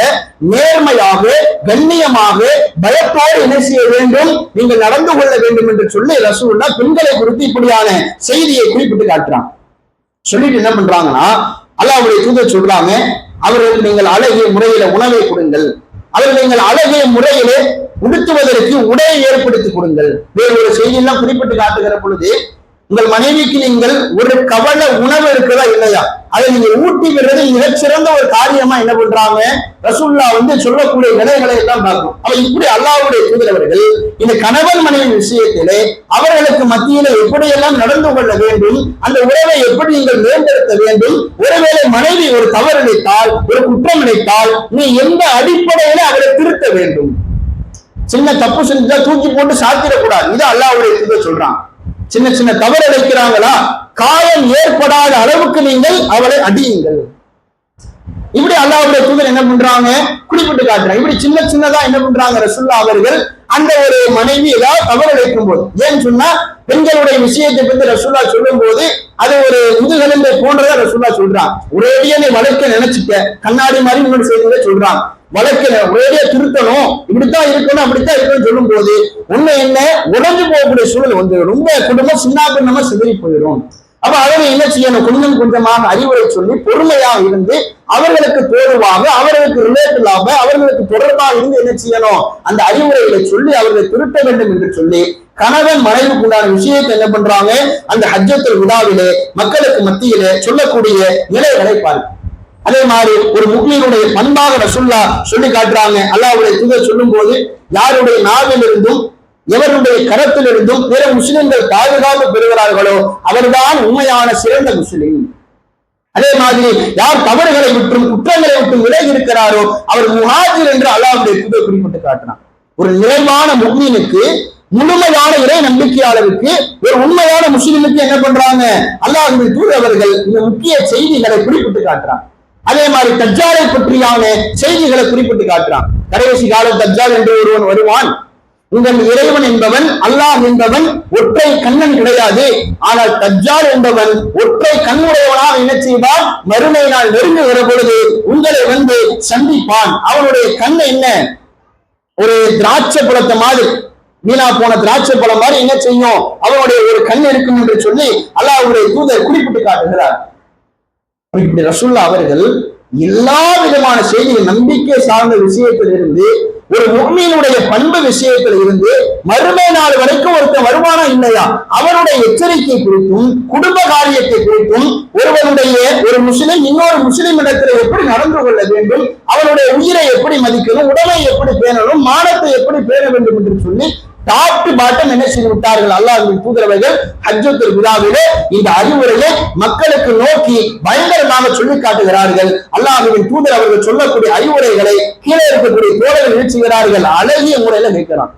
S1: நேர்மையாக கண்ணியமாக பயத்தோடு என்ன செய்ய வேண்டும்? நீங்கள் நடந்து கொள்ள வேண்டும் என்று சொல்லி ரசூலுல்லாஹ் பெண்களை குறித்து இப்படியான செய்தியை குறிப்பிட்டு காட்டுறாங்க. சொல்லிட்டு என்ன பண்றாங்கன்னா, அல்லாஹ்வுடைய தூதர் சொல்றாங்க, அவர்களுக்கு நீங்கள் அழகிய முறையில உணவை கொடுங்கள், அவர்கள் நீங்கள் அழகிய முறையில உடுத்துவதற்கு உடையை ஏற்படுத்தி கொடுங்கள். வேறு ஒரு செய்தியெல்லாம் குறிப்பிட்டு காட்டுகிற பொழுது உங்கள் மனைவிக்கு நீங்கள் ஒரு கவல உணவு இருக்கிறதா இல்லையா, அதை நீங்க ஊட்டி விடுறது மிகச்சிறந்த ஒரு காரியமா என்ன பண்றாங்க ரசூலுல்லாஹ் சொல்லக்கூடிய நிலைகளை எல்லாம் பார்க்கும். அவ இப்படி அல்லாஹ்வுடைய தூதர் அவர்கள் இந்த கணவன் மனைவி விஷயத்திலே அவர்களுக்கு மத்தியில எப்படியெல்லாம் நடந்து கொள்ள வேண்டும், அந்த உறவை எப்படி நீங்கள் மேம்படுத்த வேண்டும், ஒருவேளை மனைவி ஒரு தவறு இழைத்தால் ஒரு குற்றம் இழைத்தால் நீ எந்த அடிப்படையில அவரை திருத்த வேண்டும். சின்ன தப்பு செஞ்சா தூக்கி போட்டு சாத்திடக்கூடாது. இது அல்லாஹ்வுடைய தூதர் சொல்றான். சின்ன சின்ன தவறு இழைக்கிறாங்களா, காயம் ஏற்படாத அளவுக்கு நீங்கள் அவளை அடியுங்கள். இப்படி அல்லாஹ்வுடைய தூதர் என்ன பண்றாங்க குறிப்பிட்டு காட்டுறாங்க. இப்படி சின்ன சின்னதா என்ன பண்றாங்க ரசூலுல்லாஹ் அவர்கள் அந்த ஒரு மனைவி ஏதாவது தவறு இழைக்கும் போது, ஏன்னு சொன்னா பெண்களுடைய விஷயத்தை பற்றி ரசூலுல்லாஹ் சொல்லும் போது அது ஒரு முதுகெலும்பை போன்றதா ரசூலுல்லாஹ் சொல்றான். ஒரேடியா நீ வளர்க்க நினைச்சுக்க, கண்ணாடி மாதிரி இன்னொரு செய்தியை சொல்றான். வழக்கில ஒரேடியா திருத்தணும், இப்படித்தான் இருக்கணும் அப்படித்தான் இருக்கணும்னு சொல்லும் போது உண்மை என்ன உடஞ்சு போகக்கூடிய சூழல் வந்து ரொம்ப குடும்பம் சின்னாபின்னமா சிதறி போயிடும். அப்ப அவரை என்ன செய்யணும்? கொஞ்சம் கொஞ்சமாக அறிவுரை சொல்லி பொறுமையாக இருந்து அவர்களுக்கு தோதுவாக அவர்களுக்கு ரிலேட்டிவாக அவர்களுக்கு தொடர்பாக இருந்து என்ன செய்யணும்? அந்த அறிவுரைகளை சொல்லி அவர்களை திருத்த வேண்டும் என்று சொல்லி கணவன் மனைவிக்கு உண்டான விஷயத்தை என்ன பண்றாங்க அந்த ஹஜ்ஜத்துல் விதாவிலே மக்களுக்கு மத்தியிலே சொல்லக்கூடிய நிலைகளை பார்க்க. அதே மாதிரி ஒரு முக்மீனுடைய பண்பாக ரசூலுல்லாஹ் சொல்லி காட்டுறாங்க. அல்லாஹ்வுடைய தூதர் சொல்லும் போது யாருடைய நாவில் இருந்தும் எவருடைய கரத்தில் இருந்தும் பிற முஸ்லிம்கள் பாதுகாப்பு பெறுகிறார்களோ அவர்தான் உண்மையான சிறந்த முஸ்லிம். அதே மாதிரி யார் தவறுகளை விட்டும் குற்றங்களை விட்டு விலகி இருக்கிறாரோ அவர் முஹாஜிர் என்று அல்லாஹ்வுடைய தூதர் குறிப்பிட்டு காட்டினார். ஒரு நிறைவான முக்மீனுக்கு முழுமையான இறை நம்பிக்கையாளருக்கு ஒரு உண்மையான முஸ்லிமுக்கு என்ன பண்றாங்க அல்லாஹ்வுடைய தூதர் அவர்கள் இந்த முக்கிய செய்திகளை குறிப்பிட்டு காட்டுறாங்க. அதே மாதிரி தஜ்ஜாலை பற்றியான செய்திகளை குறிப்பிட்டு காட்டுறான். கடைசி காலம் தஜ்ஜால் என்று ஒருவன் வருவான், உங்கள் இறைவன் என்பவன் அல்லாஹ் என்பவன் ஒற்றை கண்ணன் கிடையாது, ஆனால் தஜ்ஜால் என்பவன் ஒற்றை கண்ணுடையவனாக என்ன செய்வான்? மறுமை நாள் நெருங்குகிற பொழுது உங்களை சந்திப்பான். அவனுடைய கண் என்ன? ஒரு திராட்சை பழத்தை மாதிரி, வீணா போன திராட்சை பழம் மாதிரி என்ன செய்யும்? அவனுடைய ஒரு கண் இருக்கும் என்று சொல்லி அல்லாஹ்வுடைய தூதர் குறிப்பிட்டு காட்டுகிறார். இப்படி ரசூலுல்லாஹ் அவர்கள் எல்லா விதமான செய்திகள் நம்பிக்கை சார்ந்த விஷயத்தில் இருந்து ஒரு முஃமினுடைய பண்பு விஷயத்தில் இருந்து மறுமை நாள் வரைக்கும் ஒருத்தர் வருமானம் இல்லையா அவருடைய எச்சரிக்கை குறித்தும் குடும்ப காரியத்தை குறித்தும் ஒருவனுடைய ஒரு முஸ்லிம் இன்னொரு முஸ்லிம் இடத்துல எப்படி நடந்து கொள்ள வேண்டும், அவனுடைய உயிரை எப்படி மதிக்கணும், உடலை எப்படி பேணணும், மானத்தை எப்படி பேண வேண்டும் என்று சொல்லி டாப் டு பாட்டம் என்ன செய்து விட்டார்கள் அல்லாஹ்வின் தூதரவர்கள் ஹஜ்ஜத்துல் விதாவிலே இந்த அறிவுரையை மக்களுக்கு நோக்கி பயங்கரமாக சொல்லி காட்டுகிறார்கள். அல்லாஹ்வின் தூதர் அவர்கள் சொல்லக்கூடிய அறிவுரைகளை கீழே இருக்கக்கூடிய தோழர்கள் நிகழ்ச்சுகிறார்கள், அழகிய முறையில கேட்கிறான்.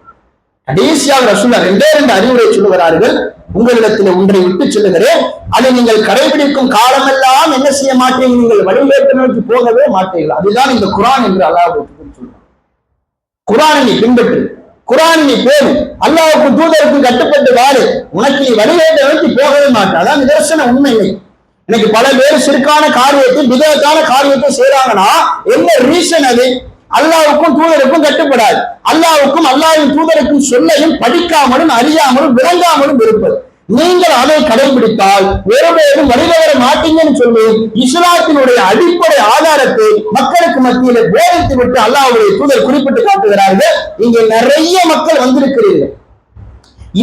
S1: கடைசியாக ரசூலுல்லாஹ் ரெண்டே அறிவுரை சொல்லுகிறார்கள். உங்களிடத்தில் ஒன்றை விட்டு சொல்லுகிறேன், அதை நீங்கள் கடைபிடிக்கும் காலமெல்லாம் என்ன செய்ய மாட்டீங்க? நீங்கள் வழிகேட்டு நோக்கி போகவே மாட்டீர்கள். அதுதான் இந்த குர்ஆன் என்று அல்லாஹ் சொல்றான். குர்ஆனை நீ பின்பற்று, குர்ஆனை நீ பேரு, அல்லாஹ்வுக்கு தூதருக்கு கட்டுப்பட்டு வாழு, உனக்கு நீ வழிகேட்டை நோக்கி போகவே மாட்டான். அதான் நிதர்சன உண்மை. இன்னைக்கு பல பேர் சிறுக்கான காரியத்தை விதத்தான காரியத்தை செய்யறாங்கன்னா என்ன ரீசன்? அது அல்லாஹ்வுக்கும் தூதருக்கும் கட்டுப்படாது, அல்லாஹ்வுக்கும் அல்லாஹ்வின் தூதருக்கும் சொல்லையும் படிக்காமலும் அறியாமலும் விளங்காமலும் இருப்பது. நீங்கள் அதை கடைபிடித்தால் ஒருவரும் வழிவர மாட்டீங்கன்னு சொல்லி இஸ்லாத்தினுடைய அடிப்படை ஆதாரத்தை மக்களுக்கு மத்தியில போதித்து விட்டு அல்லாஹ்வுடைய தூதர் குறிப்பிட்டு காட்டுகிறார்கள். இங்க நிறைய மக்கள் வந்திருக்கிறீர்கள்,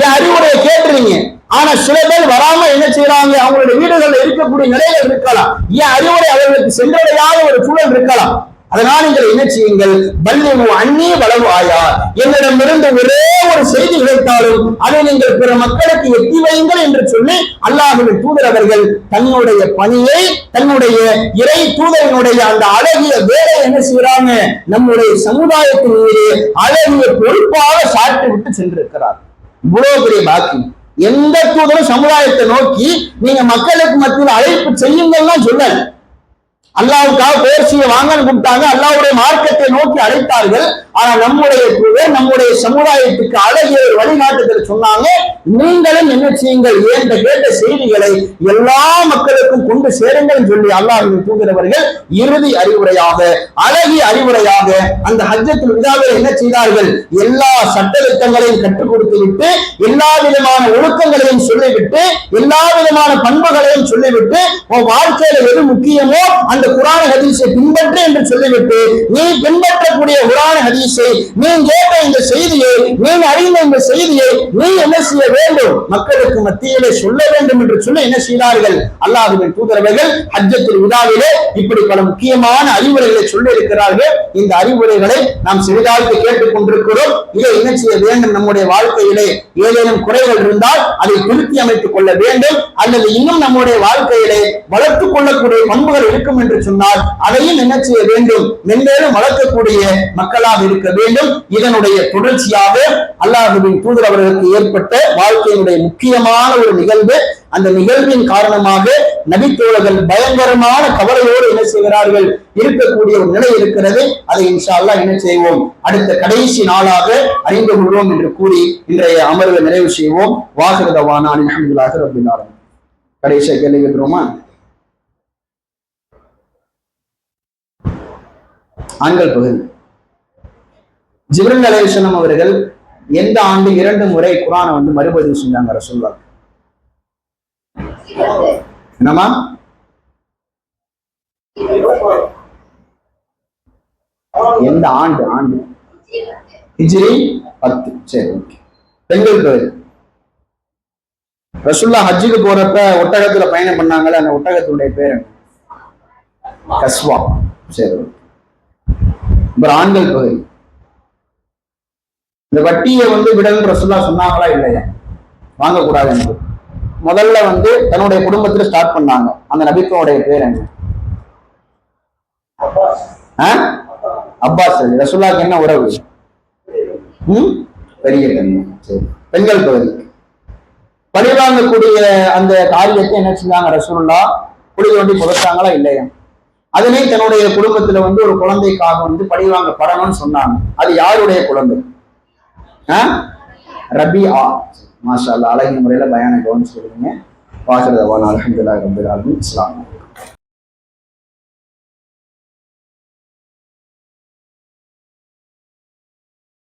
S1: என் அறிவுரையை கேட்டுறீங்க, ஆனா சில பேர் வராம என்ன செய்யறாங்க? அவங்களுடைய வீடுகளில் இருக்கக்கூடிய நிலைகள் இருக்கலாம், என் அறிவுரை அவர்களுக்கு சென்றடையாத ஒரு சூழல் இருக்கலாம். அதனால் நீங்கள் என்ன செய்யுங்கள்? பல்லிவு அன்னி வளவு ஆயா, என்னிடமிருந்து ஒரே ஒரு செய்தி கிடைத்தாலும் அதை நீங்கள் பிற மக்களுக்கு எத்தி வையுங்கள் என்று சொல்லி அல்லாஹ்வின் தூதர் அவர்கள் தன்னுடைய பணியை தன்னுடைய இறை தூதரனுடைய அந்த அழகிய வேலை என்ன செய்யறாங்க? நம்முடைய சமுதாயத்தின் மீது அழகிய பொறுப்பாக சாட்டி விட்டு சென்றிருக்கிறார். இவ்வளவு பெரிய பாக்கி. எந்த தூதரும் சமுதாயத்தை நோக்கி நீங்க மக்களுக்கு மத்தியில் அழைப்பு செய்யுங்கள்னா சொல்லல. அல்லாவுக்காக பேர்ச்சியை வாங்கன்னு கூப்பிட்டாங்க, அல்லாவுடைய மார்க்கத்தை நோக்கி அழைத்தார்கள். ஆனா நம்முடைய தூதர் நம்முடைய சமுதாயத்துக்கு அழகிய ஒரு வழிகாட்டுதல் சொன்னாங்க, நீங்களும் என்ன செய்யுங்கள், ஏன் கேட்ட செய்திகளை எல்லா மக்களுக்கும் கொண்டு சேருங்கள் சொல்லி அல்லாஹ்வின் தூதரவர்கள் இறுதி அறிவுரையாக, அழகிய அறிவுரையாக அந்த ஹஜ்ஜத்துல் விதாவில் என்ன செய்தார்கள், எல்லா சட்டத்திட்டங்களையும் கற்றுக் கொடுத்து விட்டு, எல்லா விதமான ஒழுக்கங்களையும் சொல்லிவிட்டு, எல்லா விதமான பண்புகளையும் சொல்லிவிட்டு, உன் வாழ்க்கையில எது முக்கியமோ அந்த குர்ஆன் ஹதீஸை பின்பற்று என்று சொல்லிவிட்டு, நீ பின்பற்றக்கூடிய குர்ஆன் ஹதீஸை, நீ கேட்ட இந்த செய்தியை, நீ அறிந்த இந்த செய்தியை நீ என்ன செய்ய வேண்டும், மக்களுக்கு மத்தியிலே சொல்ல வேண்டும் என்று சொல்லி என்ன செய்தார்கள் அல்லாஹ்வின் தூதரவர்கள் ஹஜ்ஜத்துல் விதாவிலே இப்படி பல முக்கியமான அறிவுரைகளை சொல்லி இருக்கிறார்கள். இந்த அறிவுரைகளை நாம் சிறிதாழ்த்து கேட்டுக் கொண்டிருக்கிறோம். இதை என்ன செய்ய வேண்டும், நம்முடைய வாழ்க்கையிலே ஏதேனும் குறைகள் இருந்தால் அதை திருத்தி அமைத்துக் கொள்ள வேண்டும், அல்லது இன்னும் நம்முடைய வாழ்க்கையிலே வளர்த்துக் கொள்ளக்கூடிய பண்புகள் இருக்கும் என்று சொன்னால் அதையும் என்ன செய்ய வேண்டும், மென்மேலும் வளர்க்கக்கூடிய மக்களாக இருக்க வேண்டும். இதனுடைய தொடர்ச்சியாக அல்லாஹ்வின் தூதர் அவர்களுக்கு ஏற்பட்ட வாழ்க்கையினுடைய முக்கியமான ஒரு நிகழ்வு. அந்த நிகழ்வின் காரணமாக நபித்தோழர்கள் பயங்கரமான கவலையோடு என்ன செய்கிறார்கள், இருக்கக்கூடிய ஒரு நிலை இருக்கிறது. அதை இன்ஷா அல்லாஹ் என்ன செய்வோம், அடுத்த கடைசி நாளாக அறிந்து கொள்வோம் என்று கூறி இன்றைய அமர்வை நிறைவு செய்வோம். வாஹிருதவானா அல்ஹம்துலில்லாஹி ரப்பில் ஆலமீன். கடைசியா கேள்வி கேட்கிறோமா? ஆண்கள் பகுதி. ஜிப்ரீல் அலைஹிஸ்ஸலாம் அவர்கள் எந்த ஆண்டு 2 முறை குர்ஆனை மறுபதிவு செஞ்சாங்க ரசூலுல்லாஹ்? என்னமா? எந்த ஆண்டு? ஹிஜ்ரி 10. சரி, ஓகே. பெண்கள் பகுதி. ரசூலுல்லாஹ் ஹஜ்ஜுக்கு போறப்ப ஒட்டகத்துல பயணம் பண்ணாங்கல்ல, அந்த ஒட்டகத்துடைய பேர் என்ன? கஸ்வா. சரி, அப்புறம் ஆண்கள் பகுதி. இந்த வட்டியை விடல் ரசூலுல்லாஹ் சொன்னாங்களா இல்லையா? வாங்கக்கூடாது என்று முதல்ல தன்னுடைய குடும்பத்துல ஸ்டார்ட் பண்ணாங்க. அந்த நபித்தோடைய பேர் என்ன? அப்பாஸ். ரசூலுல்லாஹ்க்கு என்ன உறவு? பெரிய கண்ணு. சரி, பெண்கள் பகுதி. பழிவாங்கக்கூடிய அந்த காரியத்தை என்ன செஞ்சாங்க ரசூலுல்லாஹ்? குழி தோண்டி புதைச்சாங்களா இல்லையா? அதுவே தன்னுடைய குடும்பத்துல ஒரு குழந்தைக்காக பழிவாங்கப்படணும்னு சொன்னாங்க. அது யாருடைய குழந்தை? ரபிஆ. மாஷா அல்லாஹ், அழகிய முறையில பயானை கவனிச்சு சொல்லுங்க. வாஹிருதவானா அல்ஹம்துலில்லாஹி ரப்பில் ஆலமீன். அஸ்ஸலாமு அலைக்கும்.